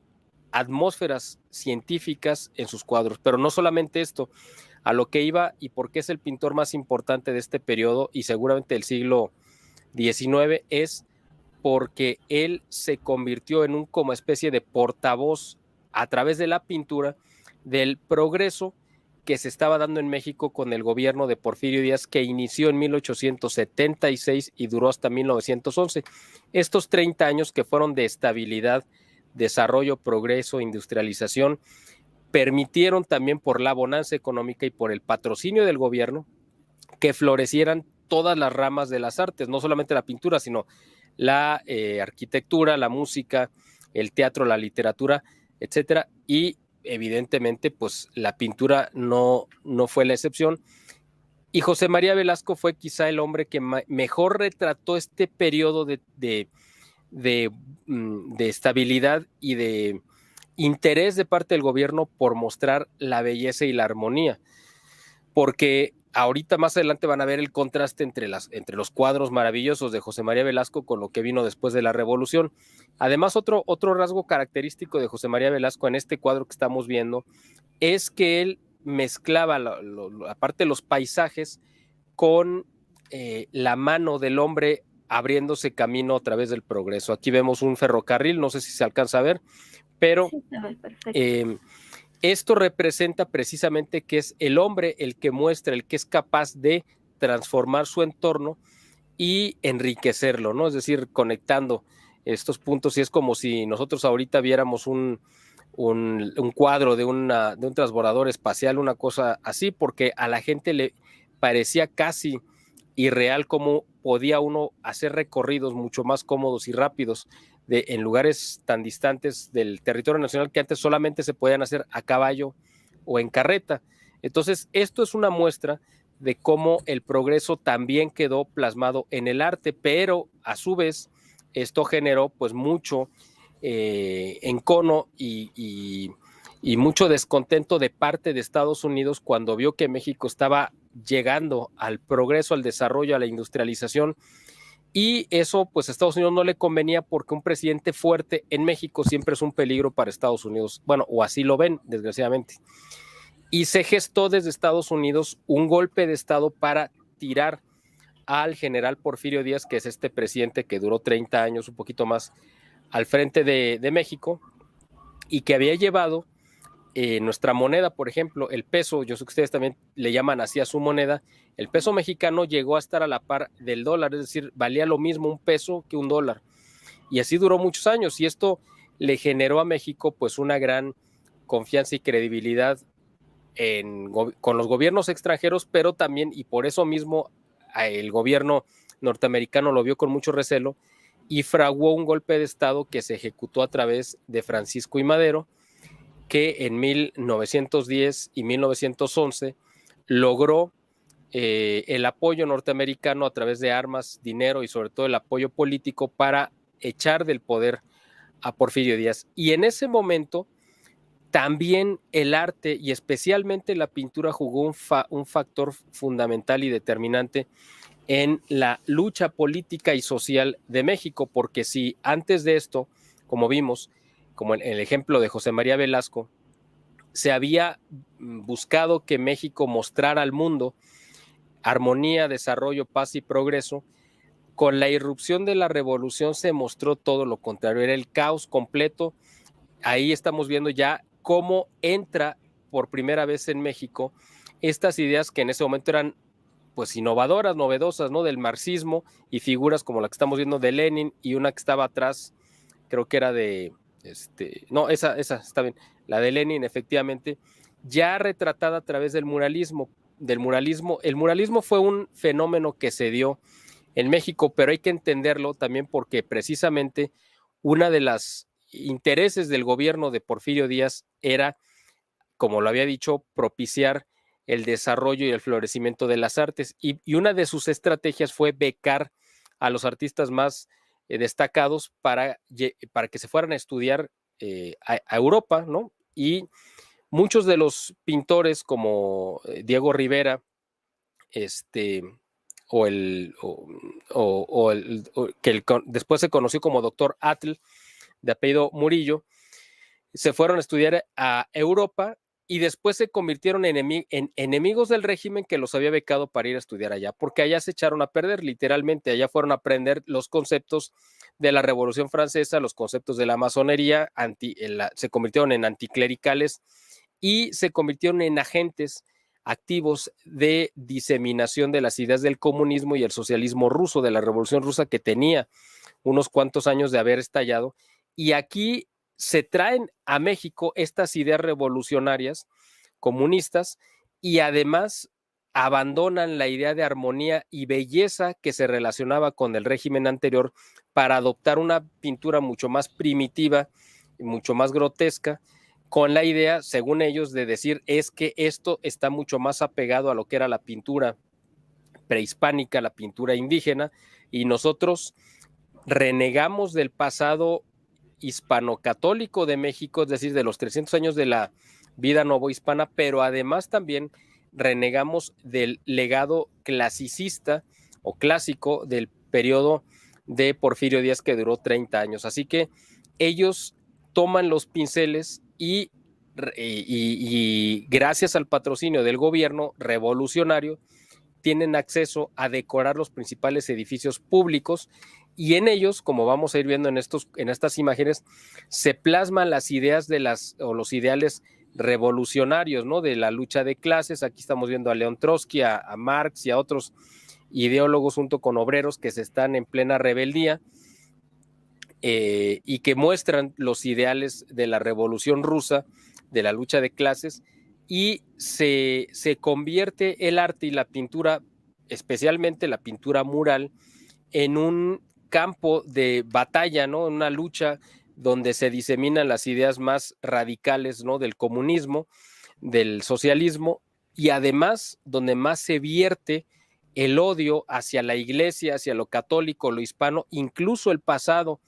atmósferas científicas en sus cuadros. Pero no solamente esto, a lo que iba y por qué es el pintor más importante de este periodo y seguramente del siglo XIX es porque él se convirtió en un como especie de portavoz a través de la pintura del progreso que se estaba dando en México con el gobierno de Porfirio Díaz, que inició en 1876 y duró hasta 1911. Estos 30 años que fueron de estabilidad, desarrollo, progreso, industrialización, permitieron también por la bonanza económica y por el patrocinio del gobierno que florecieran todas las ramas de las artes, no solamente la pintura, sino la arquitectura, la música, el teatro, la literatura, etcétera, y evidentemente pues la pintura no fue la excepción. Y José María Velasco fue quizá el hombre que mejor retrató este periodo de estabilidad y de interés de parte del gobierno por mostrar la belleza y la armonía, porque ahorita más adelante van a ver el contraste entre los cuadros maravillosos de José María Velasco con lo que vino después de la Revolución. Además, otro rasgo característico de José María Velasco en este cuadro que estamos viendo es que él mezclaba, aparte de los paisajes, con la mano del hombre abriéndose camino a través del progreso. Aquí vemos un ferrocarril, no sé si se alcanza a ver, pero Sí, se ve perfecto. esto representa precisamente que es el hombre el que muestra, el que es capaz de transformar su entorno y enriquecerlo, ¿no? Es decir, conectando estos puntos, y es como si nosotros ahorita viéramos un cuadro de un transbordador espacial, una cosa así, porque a la gente le parecía casi irreal cómo podía uno hacer recorridos mucho más cómodos y rápidos en lugares tan distantes del territorio nacional que antes solamente se podían hacer a caballo o en carreta. Entonces, esto es una muestra de cómo el progreso también quedó plasmado en el arte, pero a su vez esto generó pues mucho encono y mucho descontento de parte de Estados Unidos cuando vio que México estaba llegando al progreso, al desarrollo, a la industrialización, y eso pues a Estados Unidos no le convenía porque un presidente fuerte en México siempre es un peligro para Estados Unidos, bueno, o así lo ven, desgraciadamente. Y se gestó desde Estados Unidos un golpe de Estado para tirar al general Porfirio Díaz, que es este presidente que duró 30 años, un poquito más, al frente de México, y que había llevado nuestra moneda, por ejemplo, el peso, yo sé que ustedes también le llaman así a su moneda, el peso mexicano llegó a estar a la par del dólar, es decir, valía lo mismo un peso que un dólar. Y así duró muchos años, y esto le generó a México pues una gran confianza y credibilidad con los gobiernos extranjeros, pero también, y por eso mismo el gobierno norteamericano lo vio con mucho recelo y fraguó un golpe de Estado que se ejecutó a través de Francisco I. Madero, que en 1910 y 1911 logró el apoyo norteamericano a través de armas, dinero y sobre todo el apoyo político para echar del poder a Porfirio Díaz. Y en ese momento también el arte y especialmente la pintura jugó un factor fundamental y determinante en la lucha política y social de México, porque si antes de esto, como vimos, como el ejemplo de José María Velasco, se había buscado que México mostrara al mundo armonía, desarrollo, paz y progreso, con la irrupción de la revolución se mostró todo lo contrario, era el caos completo. Ahí estamos viendo ya cómo entra por primera vez en México estas ideas que en ese momento eran pues innovadoras, novedosas, ¿no? Del marxismo y figuras como la que estamos viendo de Lenin y una que estaba atrás, creo que era de, no, esa está bien, la de Lenin efectivamente, ya retratada a través del muralismo. El muralismo fue un fenómeno que se dio en México, pero hay que entenderlo también porque precisamente una de las intereses del gobierno de Porfirio Díaz era, como lo había dicho, propiciar el desarrollo y el florecimiento de las artes. Y una de sus estrategias fue becar a los artistas más destacados para que se fueran a estudiar a Europa, ¿no? Y muchos de los pintores como Diego Rivera, después se conoció como Doctor Atl, de apellido Murillo, se fueron a estudiar a Europa y después se convirtieron en enemigos del régimen que los había becado para ir a estudiar allá, porque allá se echaron a perder, literalmente, allá fueron a aprender los conceptos de la Revolución Francesa, los conceptos de la masonería, se convirtieron en anticlericales y se convirtieron en agentes activos de diseminación de las ideas del comunismo y el socialismo ruso, de la Revolución Rusa, que tenía unos cuantos años de haber estallado. Y aquí se traen a México estas ideas revolucionarias comunistas y además abandonan la idea de armonía y belleza que se relacionaba con el régimen anterior para adoptar una pintura mucho más primitiva y mucho más grotesca, con la idea, según ellos, de decir es que esto está mucho más apegado a lo que era la pintura prehispánica, la pintura indígena, y nosotros renegamos del pasado hispano-católico de México, es decir, de los 300 años de la vida novohispana, pero además también renegamos del legado clasicista o clásico del periodo de Porfirio Díaz, que duró 30 años. Así que ellos toman los pinceles y gracias al patrocinio del gobierno revolucionario tienen acceso a decorar los principales edificios públicos y en ellos, como vamos a ir viendo en estas imágenes, se plasman las ideas o los ideales revolucionarios, ¿no? De la lucha de clases. Aquí estamos viendo a León Trotsky, a Marx y a otros ideólogos junto con obreros que se están en plena rebeldía y que muestran los ideales de la revolución rusa, de la lucha de clases, y se convierte el arte y la pintura, especialmente la pintura mural, en un campo de batalla, ¿no? En una lucha donde se diseminan las ideas más radicales, ¿no? Del comunismo, del socialismo, y además donde más se vierte el odio hacia la iglesia, hacia lo católico, lo hispano, incluso el pasado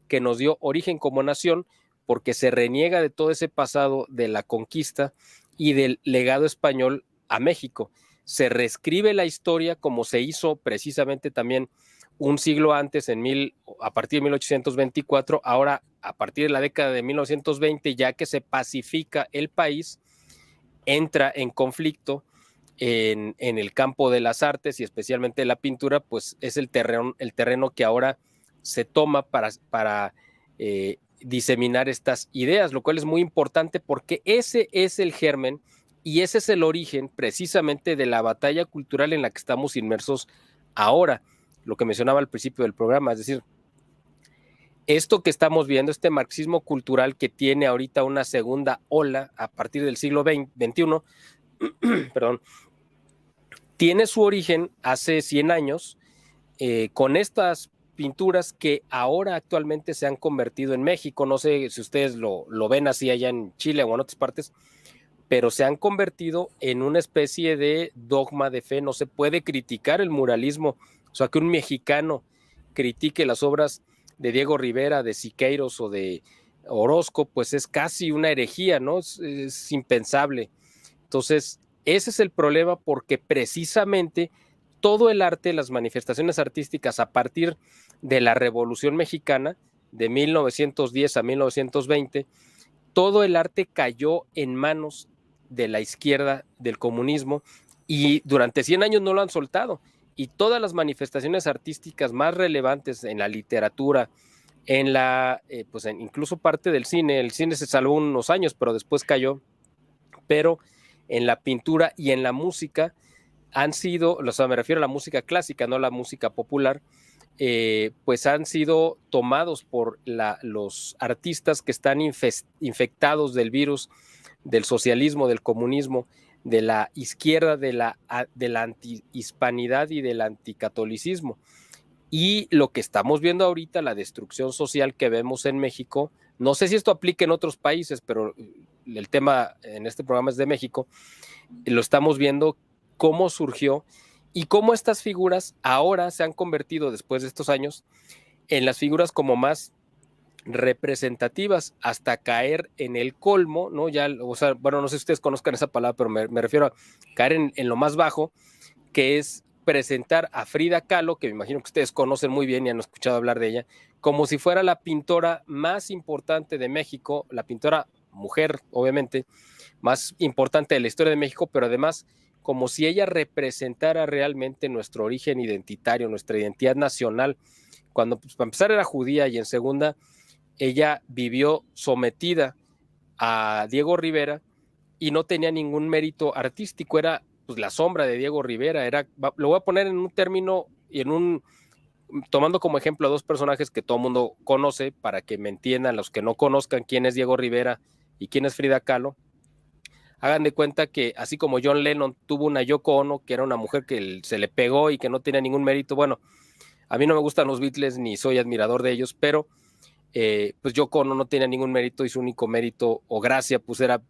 que nos dio origen como nación, porque se reniega de todo ese pasado de la conquista y del legado español a México. Se reescribe la historia como se hizo precisamente también un siglo antes, a partir de 1824, ahora a partir de la década de 1920, ya que se pacifica el país, entra en conflicto en el campo de las artes y especialmente la pintura, pues es el terreno que ahora se toma para diseminar estas ideas, lo cual es muy importante porque ese es el germen y ese es el origen precisamente de la batalla cultural en la que estamos inmersos ahora, lo que mencionaba al principio del programa, es decir, esto que estamos viendo, este marxismo cultural que tiene ahorita una segunda ola a partir del siglo XXI, perdón, tiene su origen hace 100 años con estas pinturas que ahora actualmente se han convertido en México. No sé si ustedes lo ven así allá en Chile o en otras partes, pero se han convertido en una especie de dogma de fe. No se puede criticar el muralismo, o sea, que un mexicano critique las obras de Diego Rivera, de Siqueiros o de Orozco, pues es casi una herejía, ¿no? Es impensable. Entonces, ese es el problema, porque precisamente todo el arte, las manifestaciones artísticas a partir de la Revolución Mexicana, de 1910 a 1920, todo el arte cayó en manos de la izquierda, del comunismo, y durante 100 años no lo han soltado. Y todas las manifestaciones artísticas más relevantes en la literatura, en la, pues incluso parte del cine, el cine se salvó unos años, pero después cayó, pero en la pintura y en la música han sido, o sea, me refiero a la música clásica, no a la música popular, pues han sido tomados por los artistas que están infectados del virus, del socialismo, del comunismo, de la izquierda, de la antihispanidad y del anticatolicismo. Y lo que estamos viendo ahorita, la destrucción social que vemos en México, no sé si esto aplica en otros países, pero el tema en este programa es de México, lo estamos viendo cómo surgió y cómo estas figuras ahora se han convertido, después de estos años, en las figuras como más representativas, hasta caer en el colmo, ¿no? Ya, o sea, bueno, no sé si ustedes conozcan esa palabra, pero me refiero a caer en lo más bajo, que es presentar a Frida Kahlo, que me imagino que ustedes conocen muy bien y han escuchado hablar de ella, como si fuera la pintora más importante de México, la pintora mujer, obviamente, más importante de la historia de México, pero además como si ella representara realmente nuestro origen identitario, nuestra identidad nacional, cuando pues, para empezar era judía, y en segunda ella vivió sometida a Diego Rivera y no tenía ningún mérito artístico, era pues la sombra de Diego Rivera, lo voy a poner en un término y tomando como ejemplo a dos personajes que todo el mundo conoce, para que me entiendan los que no conozcan quién es Diego Rivera y quién es Frida Kahlo. Hagan de cuenta que así como John Lennon tuvo una Yoko Ono, que era una mujer que se le pegó y que no tenía ningún mérito, bueno, a mí no me gustan los Beatles ni soy admirador de ellos, pero pues Yoko Ono no tenía ningún mérito, y su único mérito o gracia pues era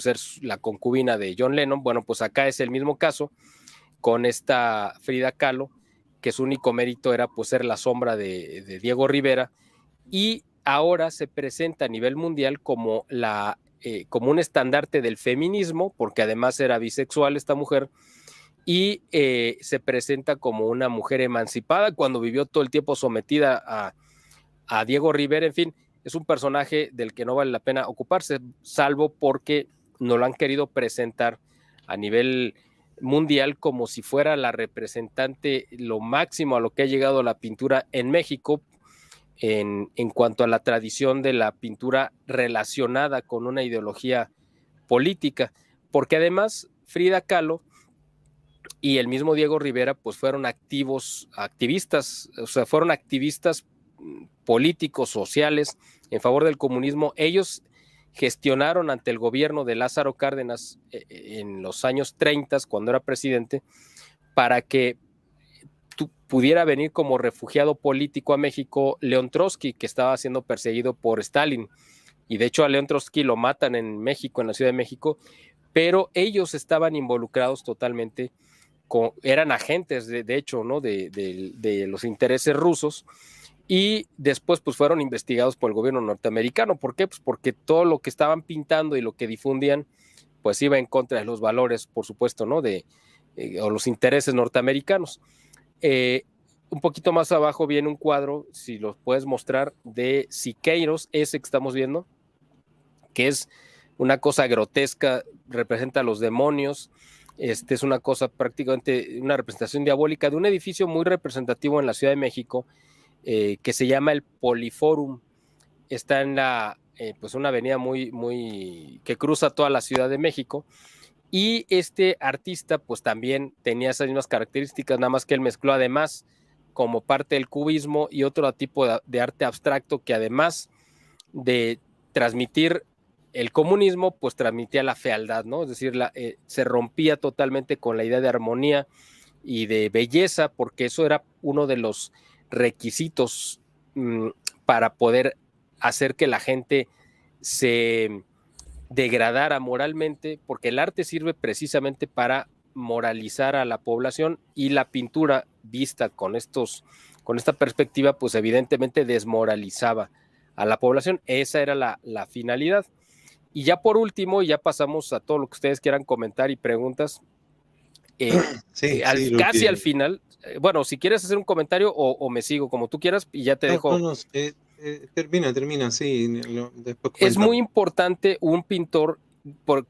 ser la concubina de John Lennon. Bueno, pues acá es el mismo caso con esta Frida Kahlo, que su único mérito era pues ser la sombra de Diego Rivera, y ahora se presenta a nivel mundial como como un estandarte del feminismo, porque además era bisexual esta mujer, y se presenta como una mujer emancipada cuando vivió todo el tiempo sometida a Diego Rivera. En fin, es un personaje del que no vale la pena ocuparse, salvo porque no lo han querido presentar a nivel mundial como si fuera la representante, lo máximo a lo que ha llegado la pintura en México en cuanto a la tradición de la pintura relacionada con una ideología política, porque además Frida Kahlo y el mismo Diego Rivera pues fueron activistas, o sea, fueron activistas políticos, sociales, en favor del comunismo. Ellos gestionaron ante el gobierno de Lázaro Cárdenas en los años 30, cuando era presidente, para que pudiera venir como refugiado político a México León Trotsky, que estaba siendo perseguido por Stalin. Y de hecho a León Trotsky lo matan en México, en la Ciudad de México, pero ellos estaban involucrados totalmente, eran agentes de hecho, ¿no? de los intereses rusos, y después pues fueron investigados por el gobierno norteamericano. ¿Por qué? Pues porque todo lo que estaban pintando y lo que difundían pues iba en contra de los valores, por supuesto, ¿no? o los intereses norteamericanos. Un poquito más abajo viene un cuadro, si lo puedes mostrar, de Siqueiros, ese que estamos viendo, que es una cosa grotesca, representa a los demonios. Es una cosa prácticamente, una representación diabólica de un edificio muy representativo en la Ciudad de México, que se llama el Poliforum. Está en pues una avenida que cruza toda la Ciudad de México, y este artista pues también tenía esas mismas características, nada más que él mezcló además como parte del cubismo y otro tipo de arte abstracto, que además de transmitir el comunismo, pues transmitía la fealdad, ¿no? Es decir, se rompía totalmente con la idea de armonía y de belleza, porque eso era uno de los requisitos para poder hacer que la gente se degradara moralmente, porque el arte sirve precisamente para moralizar a la población, y la pintura vista con esta perspectiva pues evidentemente desmoralizaba a la población. Esa era la finalidad. Y ya por último, ya pasamos a todo lo que ustedes quieran comentar y preguntas. Sí, sí, Casi al final, bueno, si quieres hacer un comentario o me sigo como tú quieras y ya te dejo. No, termina, sí, después Es muy cuéntame. importante un pintor,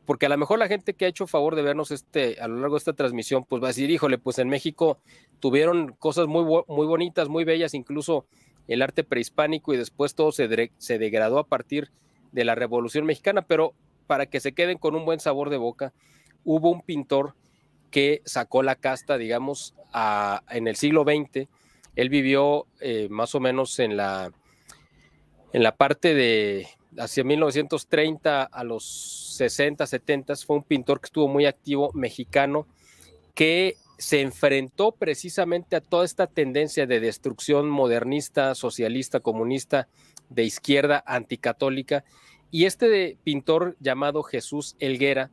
porque a lo mejor la gente que ha hecho favor de vernos a lo largo de esta transmisión, pues va a decir, híjole, pues en México tuvieron cosas muy bonitas, muy bellas, incluso el arte prehispánico, y después todo se degradó a partir de la Revolución Mexicana, pero para que se queden con un buen sabor de boca, hubo un pintor que sacó la casta, digamos, en el siglo XX. Él vivió más o menos en la parte de hacia 1930 a los 60, 70, fue un pintor que estuvo muy activo, mexicano, que se enfrentó precisamente a toda esta tendencia de destrucción modernista, socialista, comunista, de izquierda, anticatólica. Y este pintor llamado Jesús Helguera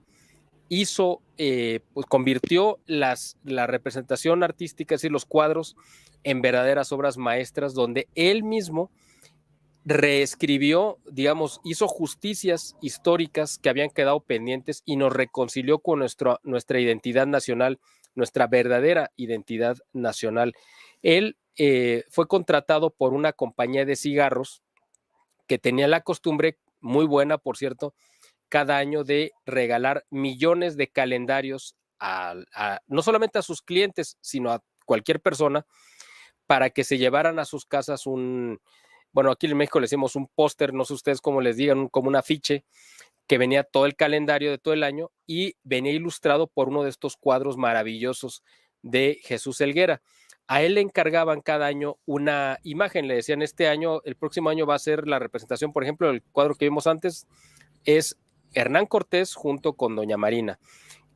pues convirtió la representación artística, es decir, los cuadros, en verdaderas obras maestras, donde él mismo reescribió, digamos, hizo justicias históricas que habían quedado pendientes y nos reconcilió con nuestra identidad nacional, nuestra verdadera identidad nacional. Él fue contratado por una compañía de cigarros que tenía la costumbre, muy buena por cierto, cada año de regalar millones de calendarios no solamente a sus clientes, sino a cualquier persona, para que se llevaran a sus casas bueno, aquí en México le decimos un póster, no sé ustedes cómo les digan, como un afiche, que venía todo el calendario de todo el año y venía ilustrado por uno de estos cuadros maravillosos de Jesús Helguera. A él le encargaban cada año una imagen, le decían, el próximo año va a ser la representación, por ejemplo, el cuadro que vimos antes es Hernán Cortés junto con Doña Marina.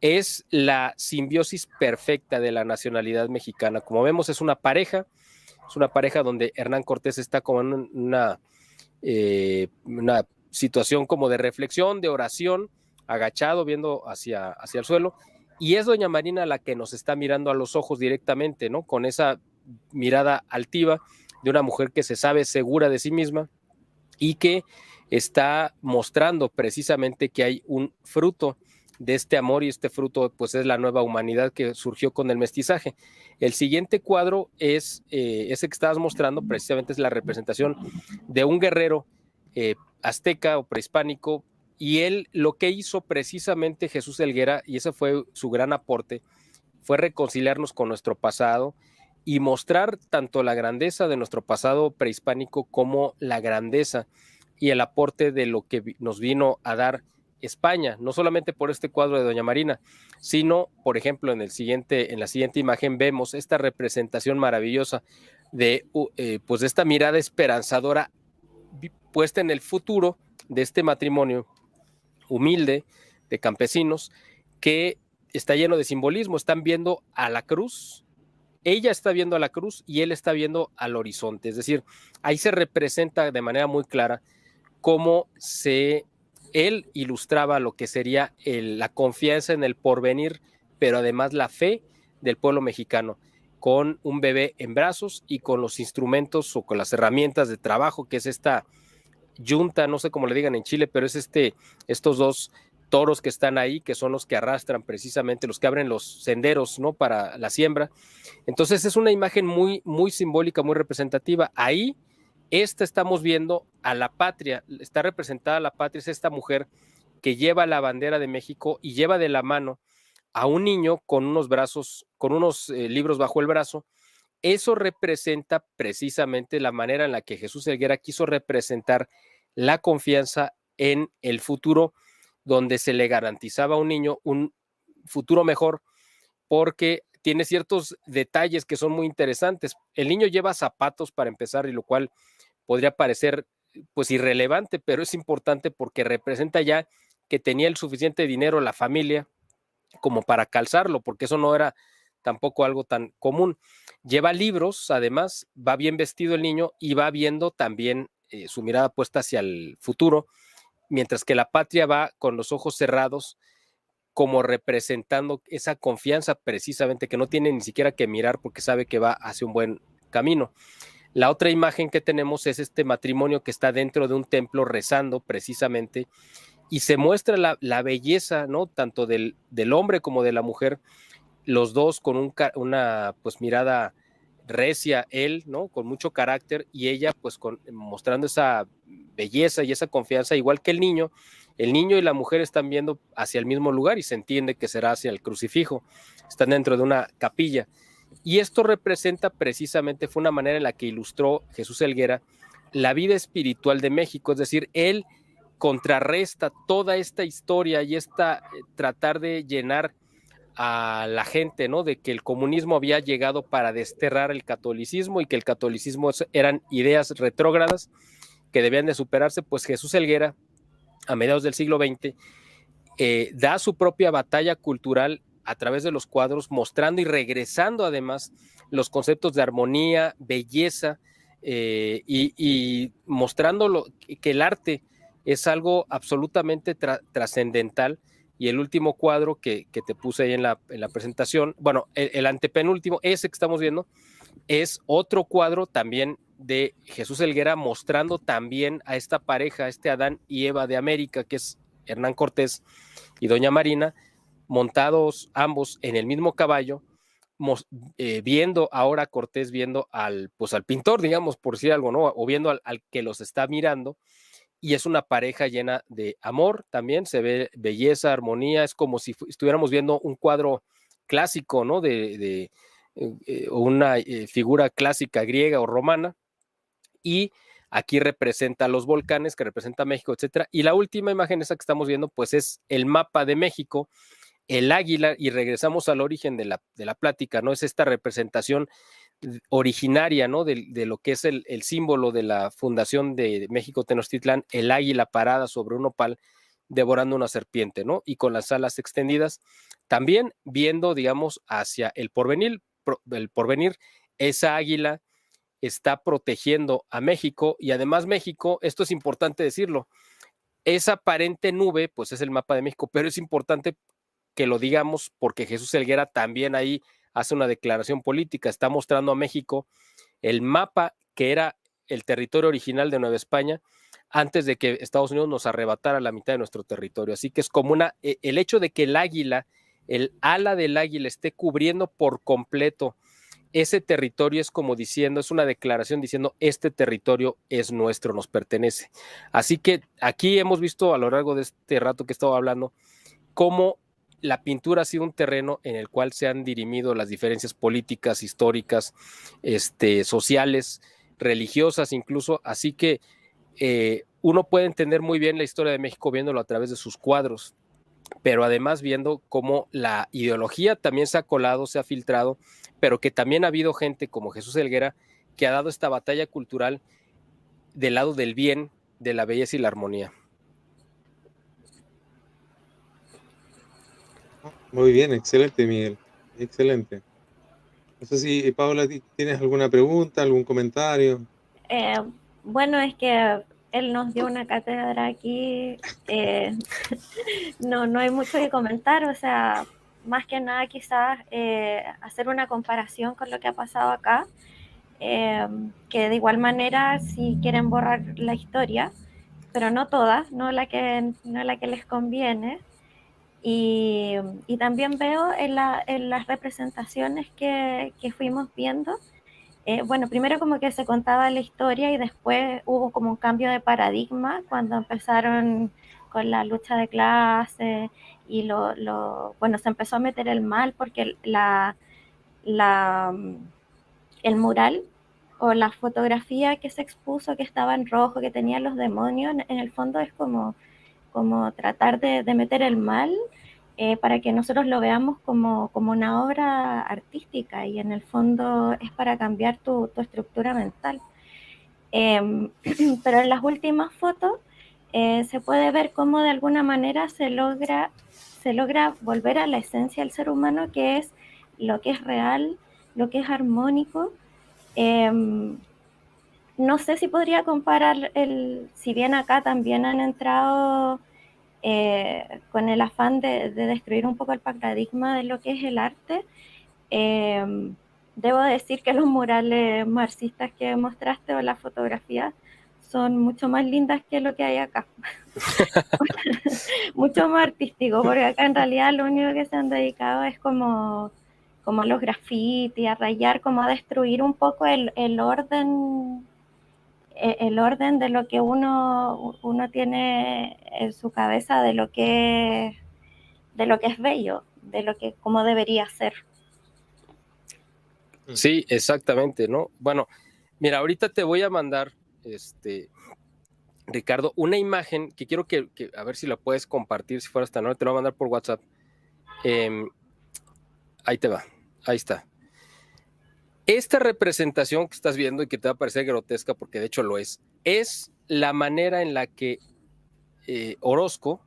Es la simbiosis perfecta de la nacionalidad mexicana. Como vemos, es una pareja donde Hernán Cortés está como en una situación como de reflexión, de oración, agachado, viendo hacia el suelo, y es Doña Marina la que nos está mirando a los ojos directamente, ¿no? Con esa mirada altiva de una mujer que se sabe segura de sí misma y que está mostrando precisamente que hay un fruto de este amor, y este fruto pues es la nueva humanidad que surgió con el mestizaje. El siguiente cuadro es ese que estabas mostrando, precisamente es la representación de un guerrero azteca o prehispánico, y él lo que hizo precisamente Jesús Helguera, y ese fue su gran aporte, fue reconciliarnos con nuestro pasado y mostrar tanto la grandeza de nuestro pasado prehispánico como la grandeza y el aporte de lo que nos vino a dar España, no solamente por este cuadro de Doña Marina, sino, por ejemplo, en la siguiente imagen vemos esta representación maravillosa pues de esta mirada esperanzadora puesta en el futuro de este matrimonio humilde de campesinos que está lleno de simbolismo. Están viendo a la cruz, ella está viendo a la cruz y él está viendo al horizonte. Es decir, ahí se representa de manera muy clara cómo él ilustraba lo que sería la confianza en el porvenir, pero además la fe del pueblo mexicano, con un bebé en brazos y con los instrumentos o con las herramientas de trabajo, que es esta yunta, no sé cómo le digan en Chile, pero es estos dos toros que están ahí, que son los que arrastran precisamente, los que abren los senderos, ¿no? Para la siembra. Entonces es una imagen muy, muy simbólica, muy representativa. Ahí estamos viendo a la patria, está representada la patria, es esta mujer que lleva la bandera de México y lleva de la mano a un niño con unos brazos, con unos libros bajo el brazo. Eso representa precisamente la manera en la que Jesús Helguera quiso representar la confianza en el futuro, donde se le garantizaba a un niño un futuro mejor, porque tiene ciertos detalles que son muy interesantes. El niño lleva zapatos para empezar, y lo cual podría parecer pues irrelevante, pero es importante porque representa ya que tenía el suficiente dinero la familia como para calzarlo, porque eso no era tampoco algo tan común. Lleva libros, además, va bien vestido el niño y va viendo también su mirada puesta hacia el futuro, mientras que la patria va con los ojos cerrados, como representando esa confianza precisamente que no tiene ni siquiera que mirar porque sabe que va hacia un buen camino. La otra imagen que tenemos es este matrimonio que está dentro de un templo rezando precisamente, y se muestra la belleza, ¿no? Tanto del hombre como de la mujer, los dos con una pues mirada recia, él, ¿no? Con mucho carácter, y ella pues mostrando esa belleza y esa confianza, igual que el niño y la mujer están viendo hacia el mismo lugar y se entiende que será hacia el crucifijo, están dentro de una capilla. Y esto representa precisamente, fue una manera en la que ilustró Jesús Helguera la vida espiritual de México, es decir, él contrarresta toda esta historia y tratar de llenar a la gente, ¿no? De que el comunismo había llegado para desterrar el catolicismo y que el catolicismo eran ideas retrógradas que debían de superarse. Pues Jesús Helguera, a mediados del siglo XX, da su propia batalla cultural a través de los cuadros, mostrando y regresando además los conceptos de armonía, belleza, y mostrando que el arte es algo absolutamente trascendental. Y el último cuadro que te puse ahí en la presentación, bueno, el antepenúltimo, ese que estamos viendo, es otro cuadro también de Jesús Helguera, mostrando también a esta pareja, este Adán y Eva de América, que es Hernán Cortés y Doña Marina, montados ambos en el mismo caballo, viendo ahora a Cortés, viendo al pintor, digamos, por decir algo, ¿no? O viendo al que los está mirando, y es una pareja llena de amor también, se ve belleza, armonía, es como si estuviéramos viendo un cuadro clásico, ¿no? De una figura clásica griega o romana, y aquí representa los volcanes, que representa México, etcétera. Y la última imagen, esa que estamos viendo, pues es el mapa de México, el águila, y regresamos al origen de la plática, ¿no? Es esta representación originaria, ¿no? De lo que es el símbolo de la fundación de México Tenochtitlán, el águila parada sobre un opal devorando una serpiente, ¿no? Y con las alas extendidas, también viendo, digamos, hacia el porvenir, esa águila está protegiendo a México, y además México, esto es importante decirlo, esa aparente nube, pues es el mapa de México, pero es importante que lo digamos porque Jesús Helguera también ahí hace una declaración política, está mostrando a México el mapa que era el territorio original de Nueva España antes de que Estados Unidos nos arrebatara la mitad de nuestro territorio. Así que es como el hecho de que el águila, el ala del águila esté cubriendo por completo ese territorio, es como diciendo, es una declaración diciendo, este territorio es nuestro, nos pertenece. Así que aquí hemos visto a lo largo de este rato que he estado hablando, cómo la pintura ha sido un terreno en el cual se han dirimido las diferencias políticas, históricas, sociales, religiosas incluso. Así que uno puede entender muy bien la historia de México viéndolo a través de sus cuadros, pero además viendo cómo la ideología también se ha colado, se ha filtrado, pero que también ha habido gente como Jesús Helguera que ha dado esta batalla cultural del lado del bien, de la belleza y la armonía. Muy bien, excelente, Miguel. Excelente. No sé si, Paula, ¿tienes alguna pregunta, algún comentario? Bueno, es que él nos dio una cátedra aquí, no hay mucho que comentar, o sea, más que nada quizás hacer una comparación con lo que ha pasado acá, que de igual manera si quieren borrar la historia, pero no todas, no la que les conviene. Y también veo en las representaciones que fuimos viendo, bueno, primero como que se contaba la historia y después hubo como un cambio de paradigma cuando empezaron con la lucha de clase y bueno, se empezó a meter el mal porque el mural o la fotografía que se expuso que estaba en rojo, que tenía los demonios, en el fondo es como tratar de meter el mal, para que nosotros lo veamos como una obra artística, y en el fondo es para cambiar tu estructura mental. Pero en las últimas fotos se puede ver cómo de alguna manera se logra volver a la esencia del ser humano, que es lo que es real, lo que es armónico. No sé si podría comparar, si bien acá también han entrado con el afán de destruir un poco el paradigma de lo que es el arte, debo decir que los murales marxistas que mostraste o las fotografías son mucho más lindas que lo que hay acá. Mucho más artístico, porque acá en realidad lo único que se han dedicado es como los graffiti, a rayar, como a destruir un poco el orden de lo que uno tiene en su cabeza de lo que es bello, de lo que como debería ser. Sí, exactamente, ¿no? Bueno, mira, ahorita te voy a mandar, Ricardo, una imagen que quiero que a ver si la puedes compartir, si fuera esta noche, te lo voy a mandar por WhatsApp. Ahí te va, ahí está. Esta representación que estás viendo y que te va a parecer grotesca, porque de hecho lo es la manera en la que Orozco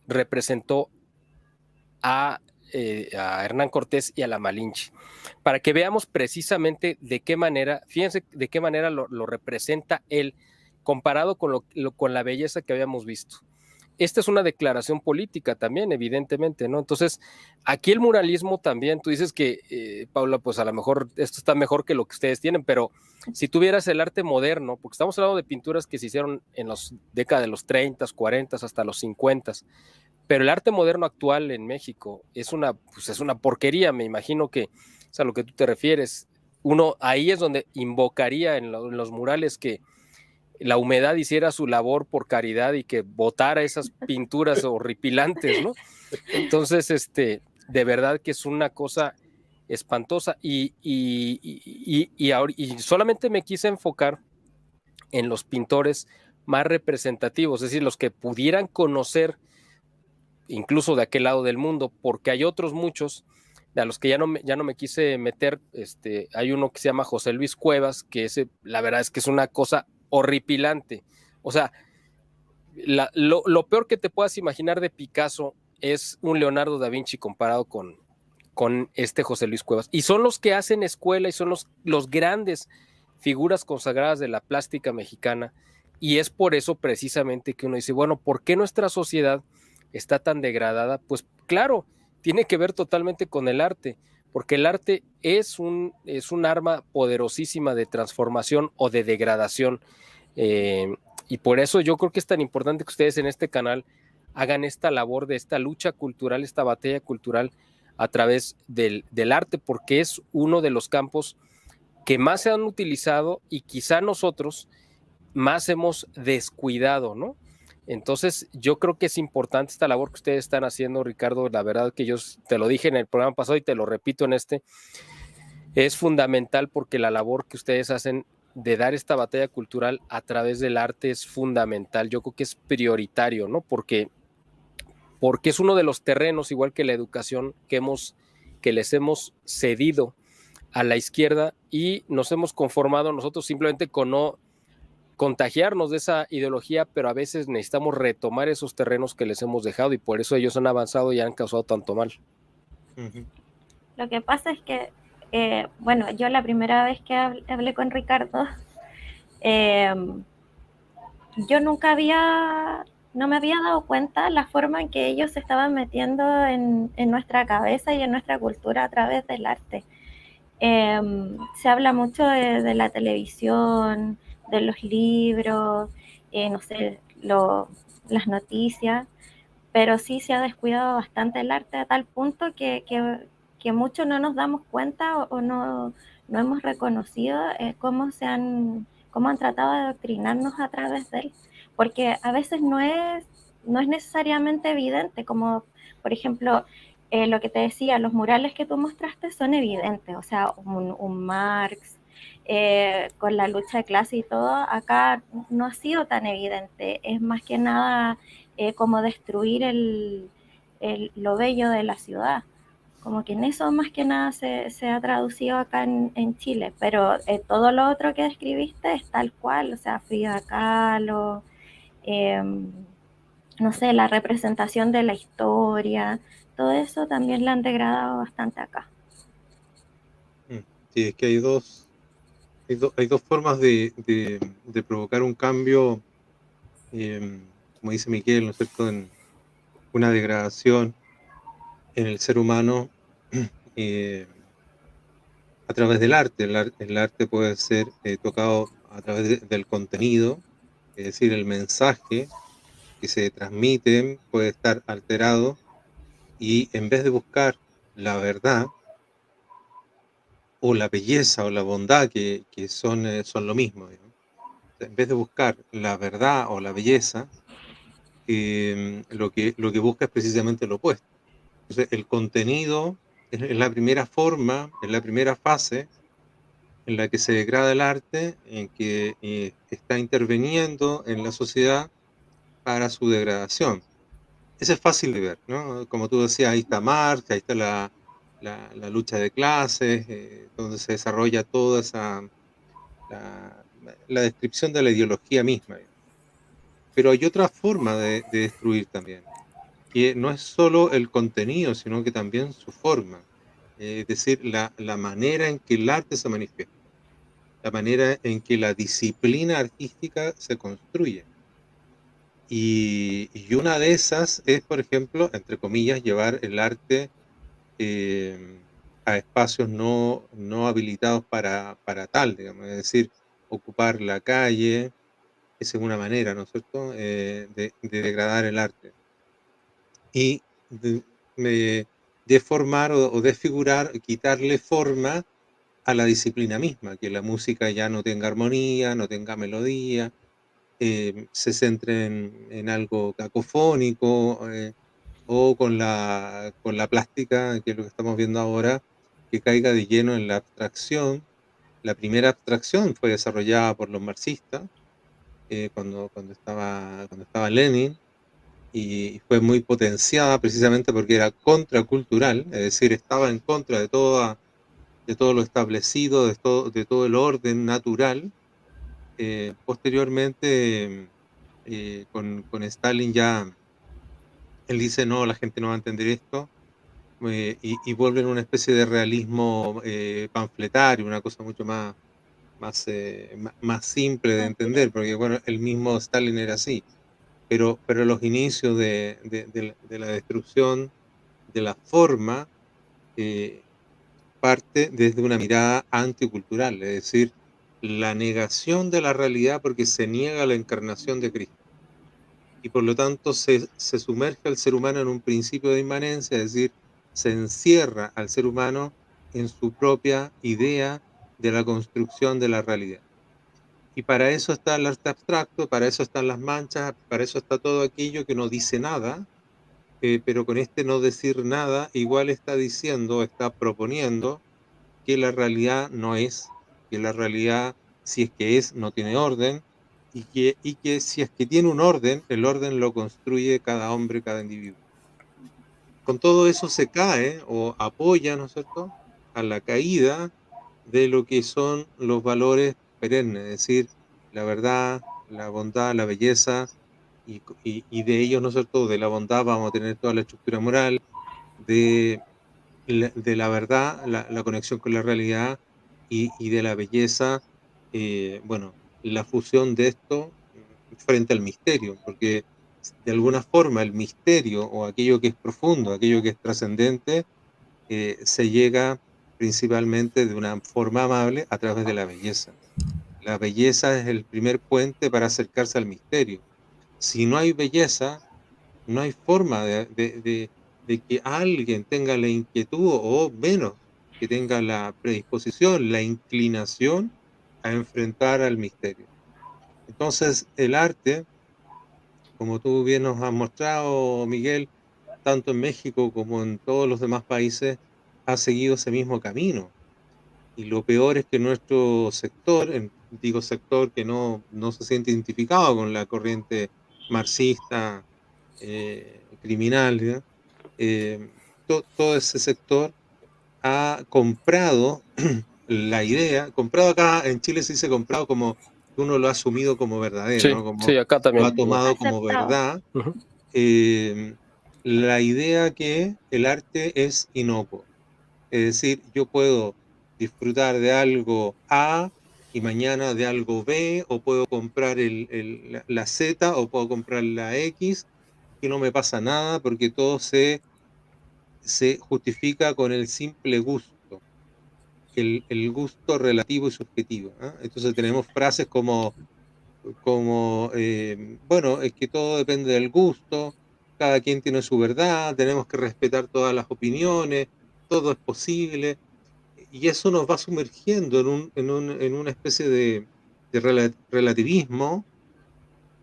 representó a Hernán Cortés y a la Malinche, para que veamos precisamente de qué manera, fíjense de qué manera lo representa él comparado con la belleza que habíamos visto. Esta es una declaración política también, evidentemente, ¿no? Entonces, aquí el muralismo también, tú dices que, Paula, pues a lo mejor esto está mejor que lo que ustedes tienen, pero si tuvieras el arte moderno, porque estamos hablando de pinturas que se hicieron en las décadas de los 30, 40, hasta los 50, pero el arte moderno actual en México es una porquería, me imagino que es a lo que tú te refieres. Uno ahí es donde invocaría en los murales que la humedad hiciera su labor por caridad y que botara esas pinturas horripilantes, ¿no? Entonces, de verdad que es una cosa espantosa y solamente me quise enfocar en los pintores más representativos, es decir, los que pudieran conocer incluso de aquel lado del mundo, porque hay otros muchos a los que ya no me quise meter. Hay uno que se llama José Luis Cuevas, que la verdad es que es una cosa horripilante. O sea, lo peor que te puedas imaginar de Picasso es un Leonardo da Vinci comparado con este José Luis Cuevas. Y son los que hacen escuela y son los grandes figuras consagradas de la plástica mexicana. Y es por eso precisamente que uno dice, bueno, ¿por qué nuestra sociedad está tan degradada? Pues claro, tiene que ver totalmente con el arte, porque el arte es un arma poderosísima de transformación o de degradación. Y por eso yo creo que es tan importante que ustedes en este canal hagan esta labor de esta lucha cultural, esta batalla cultural a través del arte, porque es uno de los campos que más se han utilizado y quizá nosotros más hemos descuidado, ¿no? Entonces, yo creo que es importante esta labor que ustedes están haciendo, Ricardo. La verdad que yo te lo dije en el programa pasado y te lo repito en es fundamental, porque la labor que ustedes hacen de dar esta batalla cultural a través del arte es fundamental. Yo creo que es prioritario, ¿no? Porque es uno de los terrenos, igual que la educación, que les hemos cedido a la izquierda y nos hemos conformado nosotros simplemente con no contagiarnos de esa ideología, pero a veces necesitamos retomar esos terrenos que les hemos dejado y por eso ellos han avanzado y han causado tanto mal. Lo que pasa es que, bueno, yo la primera vez que hablé con Ricardo, yo no me había dado cuenta la forma en que ellos se estaban metiendo en nuestra cabeza y en nuestra cultura a través del arte. Se habla mucho de la televisión, de los libros, no sé, las noticias, pero sí se ha descuidado bastante el arte a tal punto que muchos no nos damos cuenta o no hemos reconocido cómo han tratado de adoctrinarnos a través de él, porque a veces no es necesariamente evidente, como por ejemplo lo que te decía, los murales que tú mostraste son evidentes, o sea, un Marx con la lucha de clase y todo, acá no ha sido tan evidente, es más que nada como destruir lo bello de la ciudad. Como que en eso más que nada se ha traducido acá en Chile, pero todo lo otro que describiste es tal cual, o sea, Frida Kahlo, no sé, la representación de la historia, todo eso también la han degradado bastante acá. Sí, es que hay dos formas de provocar un cambio, como dice Miguel, ¿no es cierto?, en una degradación en el ser humano. a través del arte. El arte puede ser tocado a través del contenido, es decir, el mensaje que se transmite puede estar alterado y en vez de buscar la verdad o la belleza o la bondad que son lo mismo, digamos. En vez de buscar la verdad o la belleza, lo que busca es precisamente lo opuesto. Entonces, el contenido es la primera forma, es la primera fase en la que se degrada el arte, en que está interviniendo en la sociedad para su degradación. Eso es fácil de ver, ¿no? Como tú decías, ahí está Marx, ahí está la lucha de clases, donde se desarrolla toda la, la descripción de la ideología misma. Pero hay otra forma de destruir también, que no es solo el contenido, sino que también su forma. Es decir, la manera en que el arte se manifiesta, la manera en que la disciplina artística se construye. Y una de esas es, por ejemplo, entre comillas, llevar el arte a espacios no habilitados para tal, digamos, es decir, ocupar la calle, esa es una manera, ¿no es cierto?, de degradar el arte. Y de deformar o desfigurar, quitarle forma a la disciplina misma, que la música ya no tenga armonía, no tenga melodía, se centre en algo cacofónico, o con la plástica, que es lo que estamos viendo ahora, que caiga de lleno en la abstracción. La primera abstracción fue desarrollada por los marxistas, cuando estaba Lenin, y fue muy potenciada precisamente porque era contracultural, es decir, estaba en contra de todo lo establecido, de todo el orden natural. Posteriormente, con Stalin ya, él dice, no, la gente no va a entender esto, y vuelve en una especie de realismo panfletario, una cosa mucho más simple de Más entender, directo. porque bueno, el mismo Stalin era así, pero los inicios de la destrucción de la forma eh, parte desde una mirada anticultural, es decir, la negación de la realidad porque se niega la encarnación de Cristo. Y por lo tanto se sumerge al ser humano en un principio de inmanencia, es decir, se encierra al ser humano en su propia idea de la construcción de la realidad. Y para eso está el arte abstracto, para eso están las manchas, para eso está todo aquello que no dice nada, pero con este no decir nada, igual está diciendo, está proponiendo que la realidad no es, que la realidad, si es que es, no tiene orden, y que si es que tiene un orden, el orden lo construye cada hombre, cada individuo. Con todo eso se cae o apoya, ¿no es cierto?, a la caída de lo que son los valores perennes, es decir, la verdad, la bondad, la belleza, y de ellos, ¿no es cierto?, de la bondad vamos a tener toda la estructura moral, de de la verdad, la conexión con la realidad, y de la belleza, bueno, la fusión de esto frente al misterio, porque de alguna forma el misterio o aquello que es profundo, aquello que es trascendente, se llega principalmente de una forma amable a través de la belleza. La belleza es el primer puente para acercarse al misterio. Si no hay belleza, no hay forma de que alguien tenga la inquietud o menos que tenga la predisposición, la inclinación a enfrentar al misterio. Entonces, el arte, como tú bien nos has mostrado, Miguel, tanto en México como en todos los demás países, ha seguido ese mismo camino. Y lo peor es que nuestro sector, digo sector que no se siente identificado con la corriente marxista, criminal, ¿ya? Todo ese sector ha comprado la idea, comprado acá en Chile se dice comprado como que uno lo ha asumido como verdadero, Sí, ¿no? Como sí, acá lo también ha igual. tomado como Aceptado. verdad, Ujú. eh, la idea que el arte es inocuo. Es decir, yo puedo disfrutar de algo A y mañana de algo B, o puedo comprar la Z o puedo comprar la X, y no me pasa nada porque todo se justifica con el simple gusto. el gusto relativo y subjetivo, ¿eh? Entonces tenemos frases como bueno, es que todo depende del gusto, cada quien tiene su verdad, tenemos que respetar todas las opiniones, todo es posible, y eso nos va sumergiendo en una especie de relativismo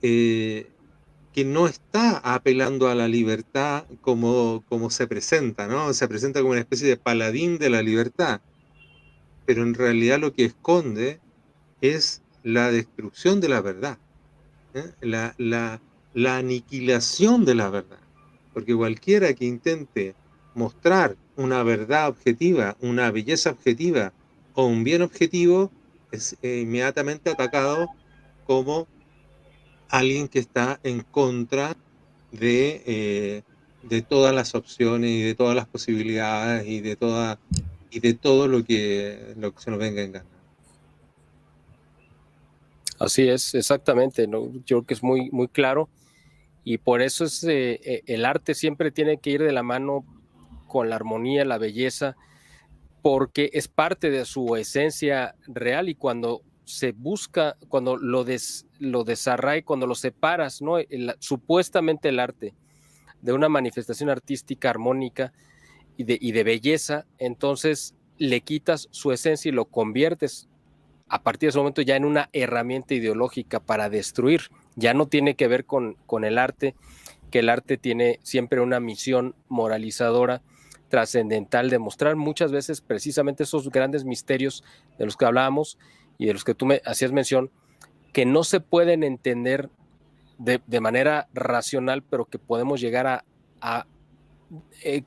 que no está apelando a la libertad como se presenta, ¿no? Se presenta como una especie de paladín de la libertad, pero en realidad lo que esconde es la destrucción de la verdad, ¿eh? La aniquilación de la verdad. Porque cualquiera que intente mostrar una verdad objetiva, una belleza objetiva o un bien objetivo es inmediatamente atacado como alguien que está en contra de todas las opciones y de todas las posibilidades y de todo lo que se nos venga en gana. Así es, exactamente, ¿no? Yo creo que es muy, muy claro, y por eso es el arte siempre tiene que ir de la mano con la armonía, la belleza, porque es parte de su esencia real, y cuando se busca, cuando lo desarraigas, cuando lo separas, ¿no? Supuestamente el arte de una manifestación artística armónica y de belleza, entonces le quitas su esencia y lo conviertes a partir de ese momento ya en una herramienta ideológica para destruir. Ya no tiene que ver con el arte, que el arte tiene siempre una misión moralizadora, trascendental, de mostrar muchas veces precisamente esos grandes misterios de los que hablábamos y de los que tú me hacías mención, que no se pueden entender de manera racional, pero que podemos llegar a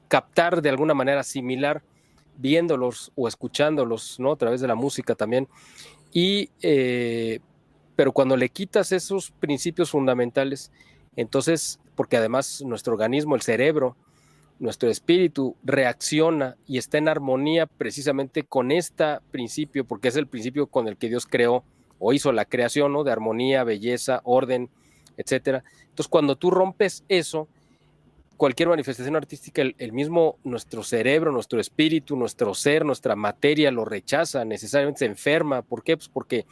captar de alguna manera similar viéndolos o escuchándolos, ¿no? A través de la música también. Pero cuando le quitas esos principios fundamentales, entonces, porque además nuestro organismo, el cerebro, nuestro espíritu reacciona y está en armonía precisamente con este principio, porque es el principio con el que Dios creó o hizo la creación, ¿no? De armonía, belleza, orden, etcétera. Entonces, cuando tú rompes eso, cualquier manifestación artística, el mismo nuestro cerebro, nuestro espíritu, nuestro ser, nuestra materia lo rechaza, necesariamente se enferma. ¿Por qué? Pues porque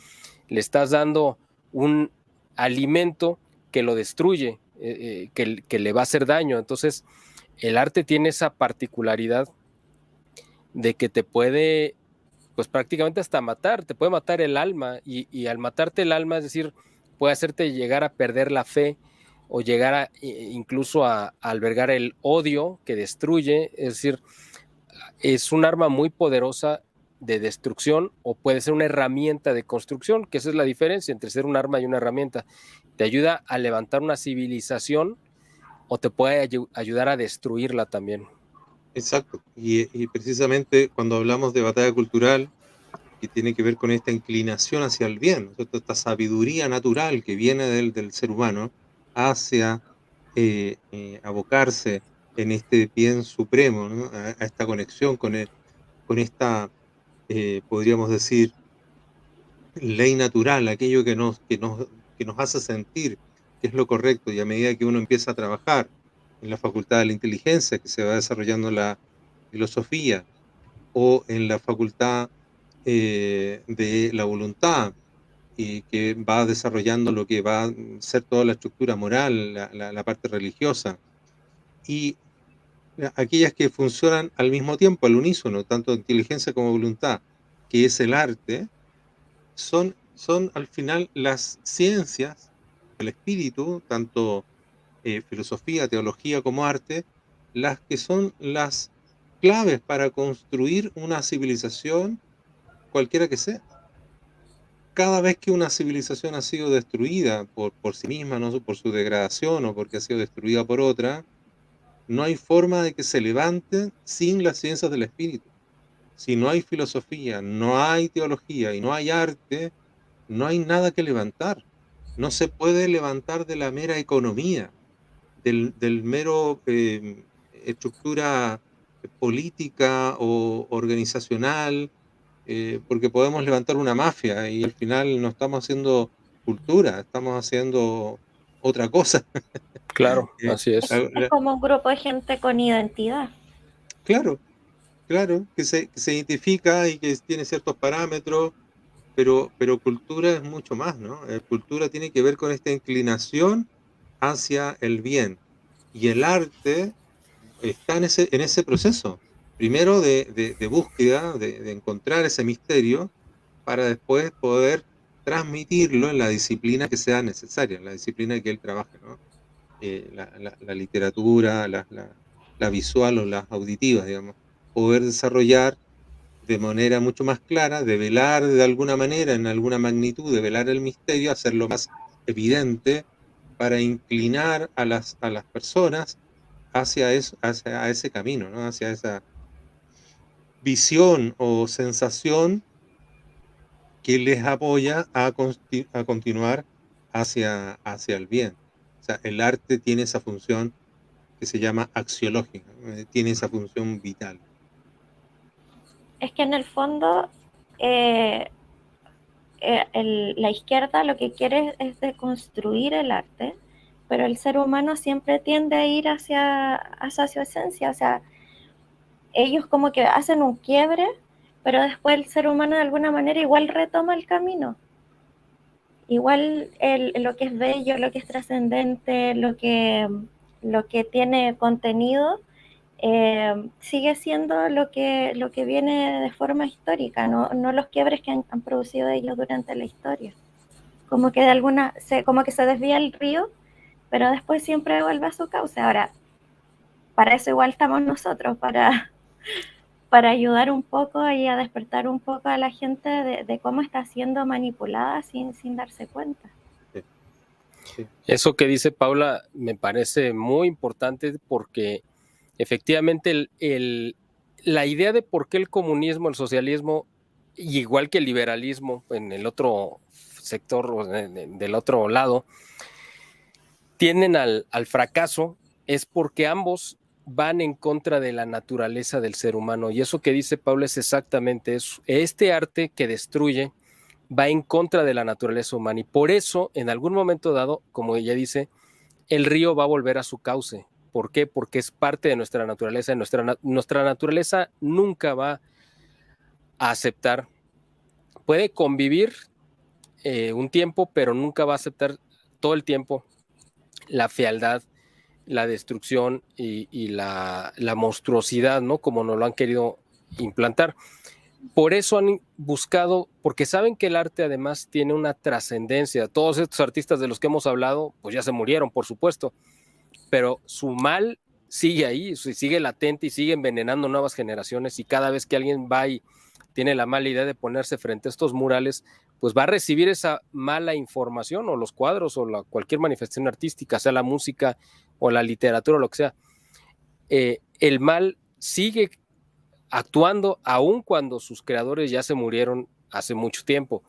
le estás dando un alimento que lo destruye, que le va a hacer daño. Entonces, el arte tiene esa particularidad de que te puede, pues prácticamente hasta matar, te puede matar el alma, y al matarte el alma, es decir, puede hacerte llegar a perder la fe, o llegar a incluso a albergar el odio que destruye. Es decir, es un arma muy poderosa de destrucción, o puede ser una herramienta de construcción, que esa es la diferencia entre ser un arma y una herramienta. Te ayuda a levantar una civilización o te puede ayudar a destruirla también. Exacto. Y precisamente cuando hablamos de batalla cultural, que tiene que ver con esta inclinación hacia el bien, ¿no? Esta sabiduría natural que viene del ser humano hacia abocarse en este bien supremo, ¿no? A esta conexión con esta, podríamos decir, ley natural, aquello que nos hace sentir que es lo correcto, y a medida que uno empieza a trabajar en la facultad de la inteligencia, que se va desarrollando la filosofía, o en la facultad de la voluntad, y que va desarrollando lo que va a ser toda la estructura moral, la parte religiosa, y aquellas que funcionan al mismo tiempo, al unísono, tanto inteligencia como voluntad, que es el arte, son al final las ciencias del espíritu, tanto filosofía, teología como arte, las que son las claves para construir una civilización cualquiera que sea. Cada vez que una civilización ha sido destruida por sí misma, no por su degradación o porque ha sido destruida por otra, no hay forma de que se levante sin las ciencias del espíritu. Si no hay filosofía, no hay teología y no hay arte, no hay nada que levantar. No se puede levantar de la mera economía, del mero estructura política o organizacional, porque podemos levantar una mafia y al final no estamos haciendo cultura, estamos haciendo otra cosa. Claro, así es. Es como un grupo de gente con identidad. Claro, claro, que se identifica y que tiene ciertos parámetros, pero cultura es mucho más, ¿no? Cultura tiene que ver con esta inclinación hacia el bien. Y el arte está en ese proceso, primero de búsqueda, de encontrar ese misterio, para después poder transmitirlo en la disciplina que sea necesaria, en la disciplina que él trabaje, ¿no? La literatura, la visual o las auditivas, digamos, poder desarrollar de manera mucho más clara, develar de alguna manera, en alguna magnitud, develar el misterio, hacerlo más evidente para inclinar a las personas hacia ese camino, ¿no? Hacia esa visión o sensación que les apoya a continuar hacia el bien. O sea, el arte tiene esa función que se llama axiológica, tiene esa función vital. Es que en el fondo eh, la izquierda lo que quiere es deconstruir el arte, pero el ser humano siempre tiende a ir hacia su esencia, o sea, ellos como que hacen un quiebre, pero después el ser humano de alguna manera igual retoma el camino. Igual lo que es bello, lo que es trascendente, lo que tiene contenido, sigue siendo lo que viene de forma histórica, no los quiebres que han producido ellos durante la historia. Como que de como que se desvía el río, pero después siempre vuelve a su cauce. Ahora, para eso igual estamos nosotros, para ayudar un poco y a despertar un poco a la gente de cómo está siendo manipulada sin darse cuenta. Sí, sí. Eso que dice Paula me parece muy importante porque efectivamente la idea de por qué el comunismo, el socialismo, igual que el liberalismo en el otro sector, del otro lado, tienden al fracaso es porque ambos van en contra de la naturaleza del ser humano. Y eso que dice Paula es exactamente eso. Este arte que destruye va en contra de la naturaleza humana y por eso en algún momento dado, como ella dice, el río va a volver a su cauce. ¿Por qué? Porque es parte de nuestra naturaleza. Nuestra naturaleza nunca va a aceptar, puede convivir un tiempo, pero nunca va a aceptar todo el tiempo la fealdad, la destrucción y la monstruosidad, ¿no? Como nos lo han querido implantar. Por eso han buscado, porque saben que el arte además tiene una trascendencia. Todos estos artistas de los que hemos hablado, pues ya se murieron, por supuesto, pero su mal sigue ahí, sigue latente y sigue envenenando nuevas generaciones y cada vez que alguien va y tiene la mala idea de ponerse frente a estos murales, pues va a recibir esa mala información o los cuadros o cualquier manifestación artística, sea la música o la literatura o lo que sea. El mal sigue actuando aun cuando sus creadores ya se murieron hace mucho tiempo.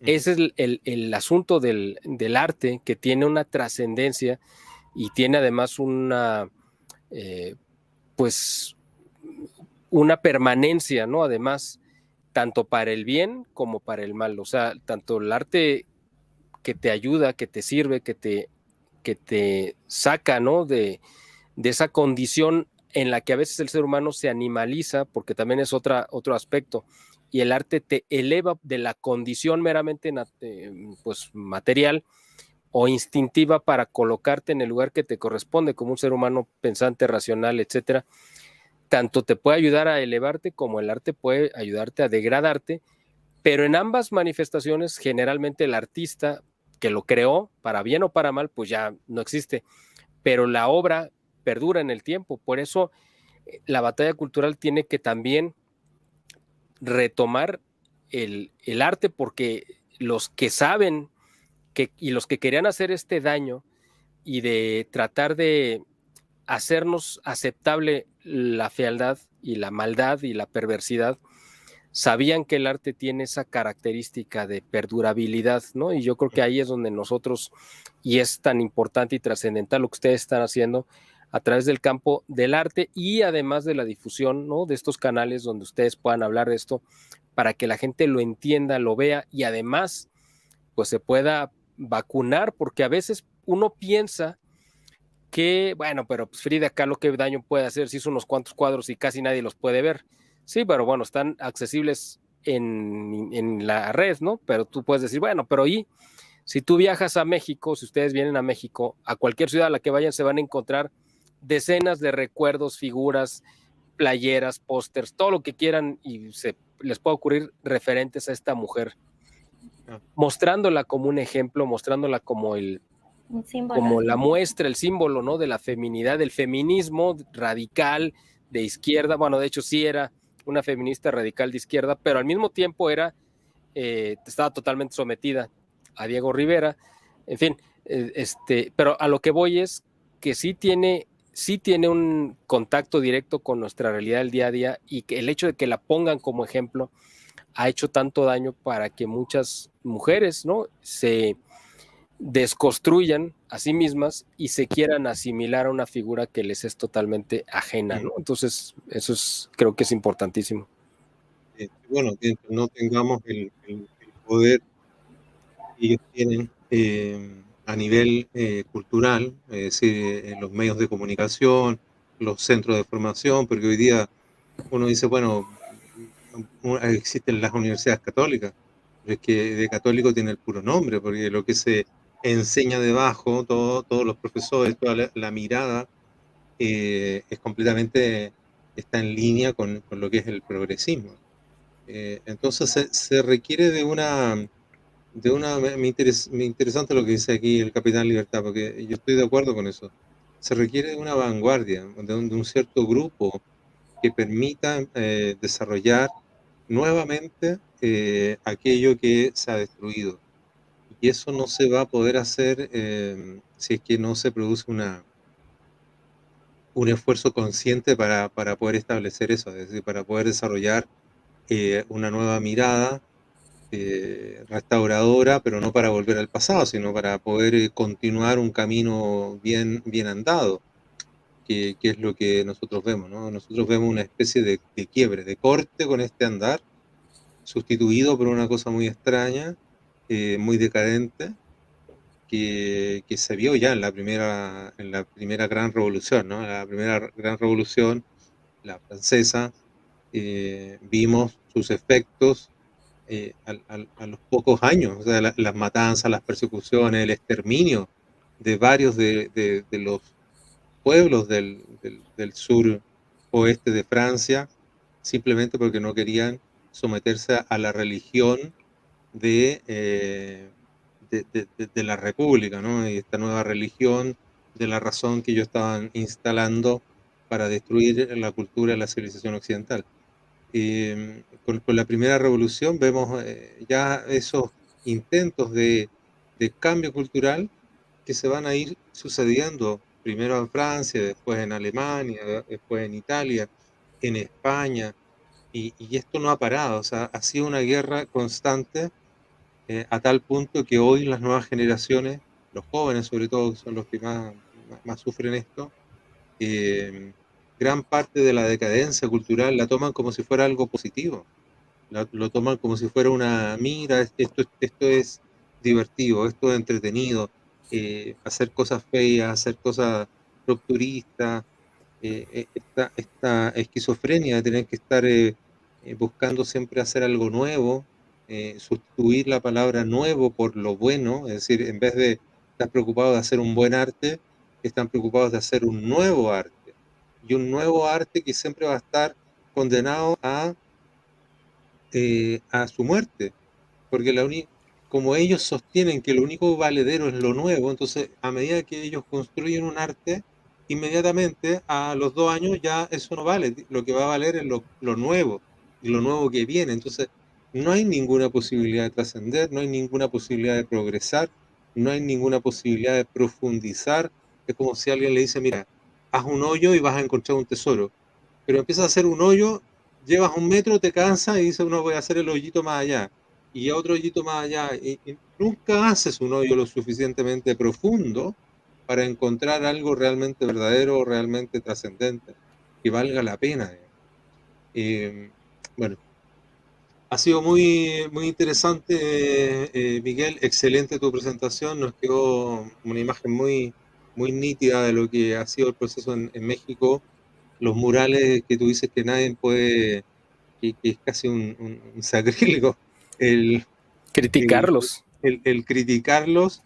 Ese es el asunto del arte, que tiene una trascendencia y tiene además pues una permanencia, ¿no? Además, tanto para el bien como para el mal. O sea, tanto el arte que te ayuda, que te sirve, que te saca, ¿no? De esa condición en la que a veces el ser humano se animaliza, porque también es otro aspecto, y el arte te eleva de la condición meramente pues, material o instintiva para colocarte en el lugar que te corresponde como un ser humano pensante, racional, etcétera. Tanto te puede ayudar a elevarte como el arte puede ayudarte a degradarte, pero en ambas manifestaciones generalmente el artista que lo creó, para bien o para mal, pues ya no existe, pero la obra perdura en el tiempo. Por eso la batalla cultural tiene que también retomar el arte, porque los que saben y los que querían hacer este daño y de tratar de hacernos aceptable la fealdad y la maldad y la perversidad, sabían que el arte tiene esa característica de perdurabilidad, ¿no? Y yo creo que ahí es donde nosotros, y es tan importante y trascendental lo que ustedes están haciendo a través del campo del arte y además de la difusión, ¿no? De estos canales donde ustedes puedan hablar de esto para que la gente lo entienda, lo vea y además pues se pueda vacunar, porque a veces uno piensa que, bueno, pero pues Frida Kahlo qué daño puede hacer si hizo unos cuantos cuadros y casi nadie los puede ver. Sí, pero bueno, están accesibles en la red, ¿no? Pero tú puedes decir, bueno, pero y si tú viajas a México, si ustedes vienen a México, a cualquier ciudad a la que vayan, se van a encontrar decenas de recuerdos, figuras, playeras, pósters, todo lo que quieran y les puede ocurrir referentes a esta mujer, mostrándola como un ejemplo, mostrándola como un símbolo. como la muestra, el símbolo, ¿no? De la feminidad, del feminismo radical de izquierda. Bueno, de hecho sí era una feminista radical de izquierda, pero al mismo tiempo estaba totalmente sometida a Diego Rivera. En fin, pero a lo que voy es que sí tiene un contacto directo con nuestra realidad del día a día, y que el hecho de que la pongan como ejemplo ha hecho tanto daño para que muchas mujeres, ¿no?, se desconstruyan a sí mismas y se quieran asimilar a una figura que les es totalmente ajena, ¿no? Entonces, creo que es importantísimo. Bueno, que no tengamos el poder que ellos tienen a nivel cultural, es decir, en los medios de comunicación, los centros de formación, porque hoy día uno dice, bueno, existen las universidades católicas, pero es que de católico tiene el puro nombre, porque lo que se enseña debajo, todos los profesores, toda la mirada, es completamente, está en línea con lo que es el progresismo. Entonces se requiere de una me interesante lo que dice aquí el Capitán Libertad, porque yo estoy de acuerdo con eso. Se requiere de una vanguardia, de un cierto grupo que permita desarrollar nuevamente aquello que se ha destruido. Y eso no se va a poder hacer si es que no se produce un esfuerzo consciente para poder establecer eso, es decir, para poder desarrollar una nueva mirada restauradora, pero no para volver al pasado, sino para poder continuar un camino bien andado, que es lo que nosotros vemos, ¿no? Nosotros vemos una especie de quiebre, de corte con este andar, sustituido por una cosa muy extraña, muy decadente, que se vio ya en la primera gran revolución, ¿no? La primera gran revolución, la francesa, vimos sus efectos a los pocos años, o sea, las matanzas, las persecuciones, el exterminio de varios de los pueblos del sur oeste de Francia, simplemente porque no querían someterse a la religión de la República, ¿no? Y esta nueva religión de la razón que ellos estaban instalando para destruir la cultura y la civilización occidental. Con la primera revolución vemos ya esos intentos de cambio cultural que se van a ir sucediendo, primero en Francia, después en Alemania, después en Italia, en España, y esto no ha parado, o sea, ha sido una guerra constante a tal punto que hoy las nuevas generaciones, los jóvenes sobre todo, que son los que más sufren esto, gran parte de la decadencia cultural la toman como si fuera algo positivo, lo toman como si fuera mira, esto es divertido, esto es entretenido, hacer cosas feas, hacer cosas rupturistas, esta esquizofrenia de tener que estar buscando siempre hacer algo nuevo, sustituir la palabra nuevo por lo bueno, es decir, en vez de estar preocupados de hacer un buen arte, están preocupados de hacer un nuevo arte, y un nuevo arte que siempre va a estar condenado a su muerte, porque como ellos sostienen que lo único valedero es lo nuevo, entonces a medida que ellos construyen un arte, inmediatamente a los 2 años ya eso no vale, lo que va a valer es lo nuevo, y lo nuevo que viene, entonces no hay ninguna posibilidad de trascender, no hay ninguna posibilidad de progresar, no hay ninguna posibilidad de profundizar, es como si alguien le dice, mira, haz un hoyo y vas a encontrar un tesoro, pero empiezas a hacer un hoyo, llevas 1 metro, te cansas y dices, no, voy a hacer el hoyito más allá, y otro hoyito más allá, y nunca haces un hoyo lo suficientemente profundo para encontrar algo realmente verdadero, realmente trascendente, que valga la pena. Bueno, ha sido muy interesante, Miguel, excelente tu presentación, nos quedó una imagen muy nítida de lo que ha sido el proceso en México, los murales que tú dices que nadie puede que es casi un sacrílego el Criticarlos. el criticarlos.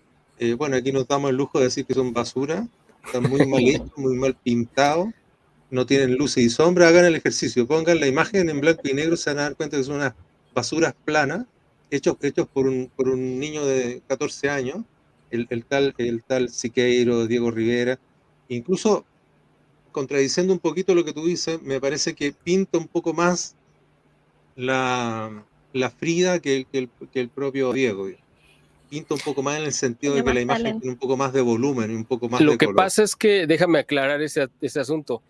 Bueno, aquí nos damos el lujo de decir que son basura, están muy mal hechos, muy mal pintados, no tienen luces y sombras. Hagan el ejercicio, pongan la imagen en blanco y negro, se van a dar cuenta que son unas basuras planas, hechos por un niño de 14 años, el tal Siqueiro, Diego Rivera. Incluso, contradiciendo un poquito lo que tú dices, me parece que pinta un poco más la Frida que el propio Diego. Pinta un poco más en el sentido Tiene de que la más imagen talento. tiene un poco más de volumen y un poco más Lo de que color. pasa es que, déjame aclarar ese asunto.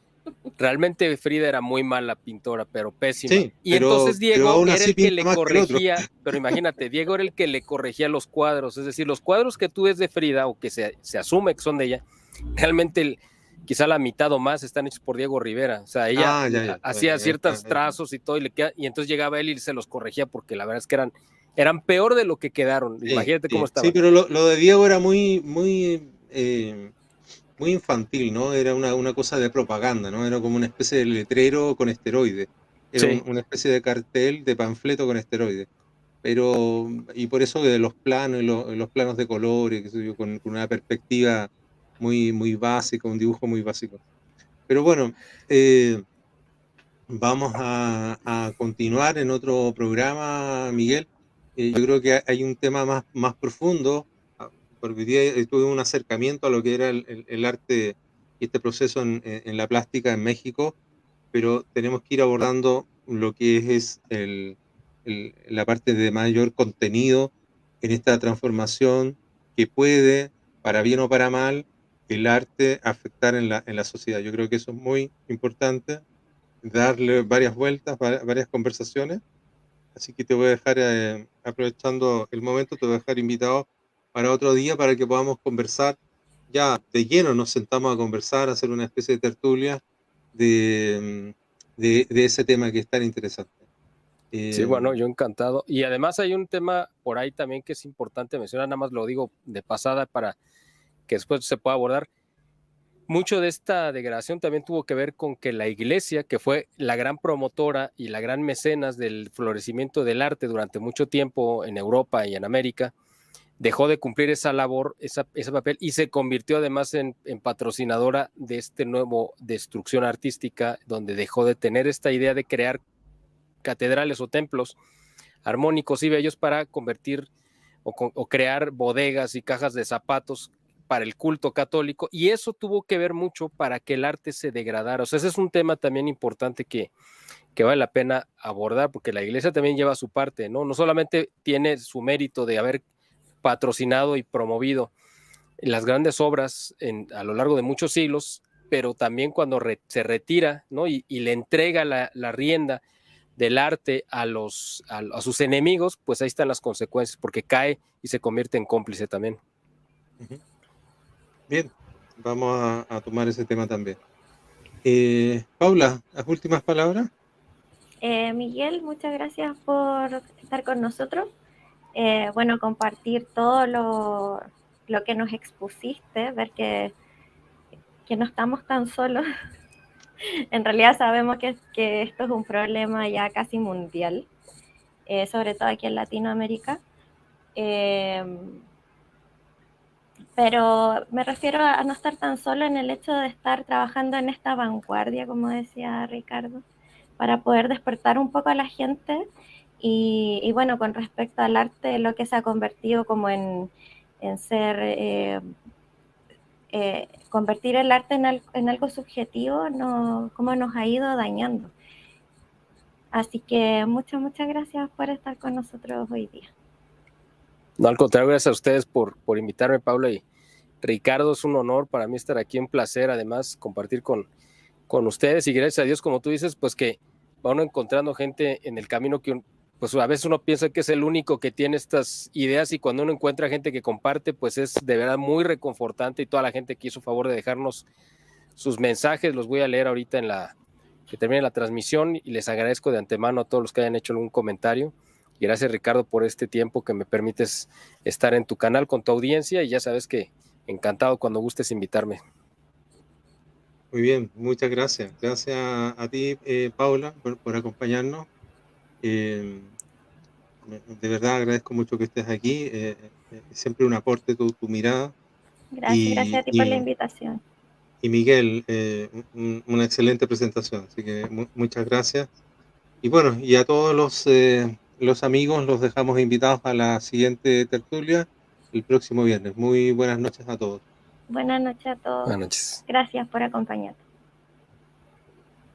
Realmente Frida era muy mala pintora, pero pésima. Sí, Y pero entonces Diego aún era así el que pinta le más que el otro. corregía, pero imagínate, Diego era el que le corregía los cuadros. Es decir, los cuadros que tú ves de Frida o que se asume que son de ella, realmente quizá la mitad o más están hechos por Diego Rivera. O sea, ella Ya. hacía Bueno, ciertos trazos y todo, y entonces llegaba él y se los corregía porque la verdad es que eran peor de lo que quedaron. Imagínate cómo sí, estaban. pero lo de Diego era muy infantil, ¿no? Era una cosa de propaganda, ¿no? Era como una especie de letrero con esteroides. Era Sí. una especie de cartel, de panfleto con esteroides. Pero, y por eso de los planos, los planos de colores, qué sé yo, con una perspectiva muy básica, un dibujo muy básico. Pero bueno, vamos a continuar en otro programa, Miguel. Yo creo que hay un tema más profundo, porque hoy día tuve un acercamiento a lo que era el arte y este proceso en la plástica en México, pero tenemos que ir abordando lo que es la parte de mayor contenido en esta transformación que puede, para bien o para mal, el arte afectar en la sociedad. Yo creo que eso es muy importante, darle varias vueltas, varias conversaciones. Así que te voy a dejar, aprovechando el momento, te voy a dejar invitado para otro día para que podamos conversar ya de lleno, nos sentamos a conversar, a hacer una especie de tertulia de ese tema que es tan interesante. Sí, bueno, yo encantado. Y además hay un tema por ahí también que es importante mencionar, nada más lo digo de pasada para que después se pueda abordar. Mucho de esta degradación también tuvo que ver con que la iglesia, que fue la gran promotora y la gran mecenas del florecimiento del arte durante mucho tiempo en Europa y en América, dejó de cumplir esa labor, ese papel, y se convirtió además en patrocinadora de este nuevo destrucción artística, donde dejó de tener esta idea de crear catedrales o templos armónicos y bellos para convertir o crear bodegas y cajas de zapatos para el culto católico, y eso tuvo que ver mucho para que el arte se degradara. O sea, ese es un tema también importante que vale la pena abordar, porque la iglesia también lleva su parte, ¿no? No solamente tiene su mérito de haber patrocinado y promovido las grandes obras a lo largo de muchos siglos, pero también cuando se retira, ¿no? y le entrega la rienda del arte a sus enemigos, pues ahí están las consecuencias, porque cae y se convierte en cómplice también. Bien, vamos a tomar ese tema también. Paula, ¿las últimas palabras? Miguel, muchas gracias por estar con nosotros. Bueno, compartir todo lo que nos expusiste, ver que no estamos tan solos. En realidad sabemos que esto es un problema ya casi mundial, sobre todo aquí en Latinoamérica. Pero me refiero a no estar tan solo en el hecho de estar trabajando en esta vanguardia, como decía Ricardo, para poder despertar un poco a la gente. Y bueno, con respecto al arte, lo que se ha convertido como en ser, convertir el arte en algo subjetivo, cómo nos ha ido dañando. Así que muchas gracias por estar con nosotros hoy día. No, al contrario, gracias a ustedes por invitarme, Paula y Ricardo. Es un honor para mí estar aquí, un placer además compartir con ustedes, y gracias a Dios, como tú dices, pues que va uno encontrando gente en el camino que pues a veces uno piensa que es el único que tiene estas ideas, y cuando uno encuentra gente que comparte, pues es de verdad muy reconfortante. Y toda la gente que hizo favor de dejarnos sus mensajes, los voy a leer ahorita que termine la transmisión, y les agradezco de antemano a todos los que hayan hecho algún comentario. Y gracias, Ricardo, por este tiempo que me permites estar en tu canal con tu audiencia, y ya sabes que encantado cuando gustes invitarme. Muy bien, muchas gracias. Gracias a ti, Paula, por acompañarnos. De verdad agradezco mucho que estés aquí. Siempre un aporte tu mirada. Gracias a ti por la invitación. Y Miguel, una excelente presentación, así que muchas gracias. Y bueno, y a todos los amigos los dejamos invitados a la siguiente tertulia el próximo viernes. Muy buenas noches a todos. Buenas noches a todos. Buenas noches. Gracias por acompañarnos.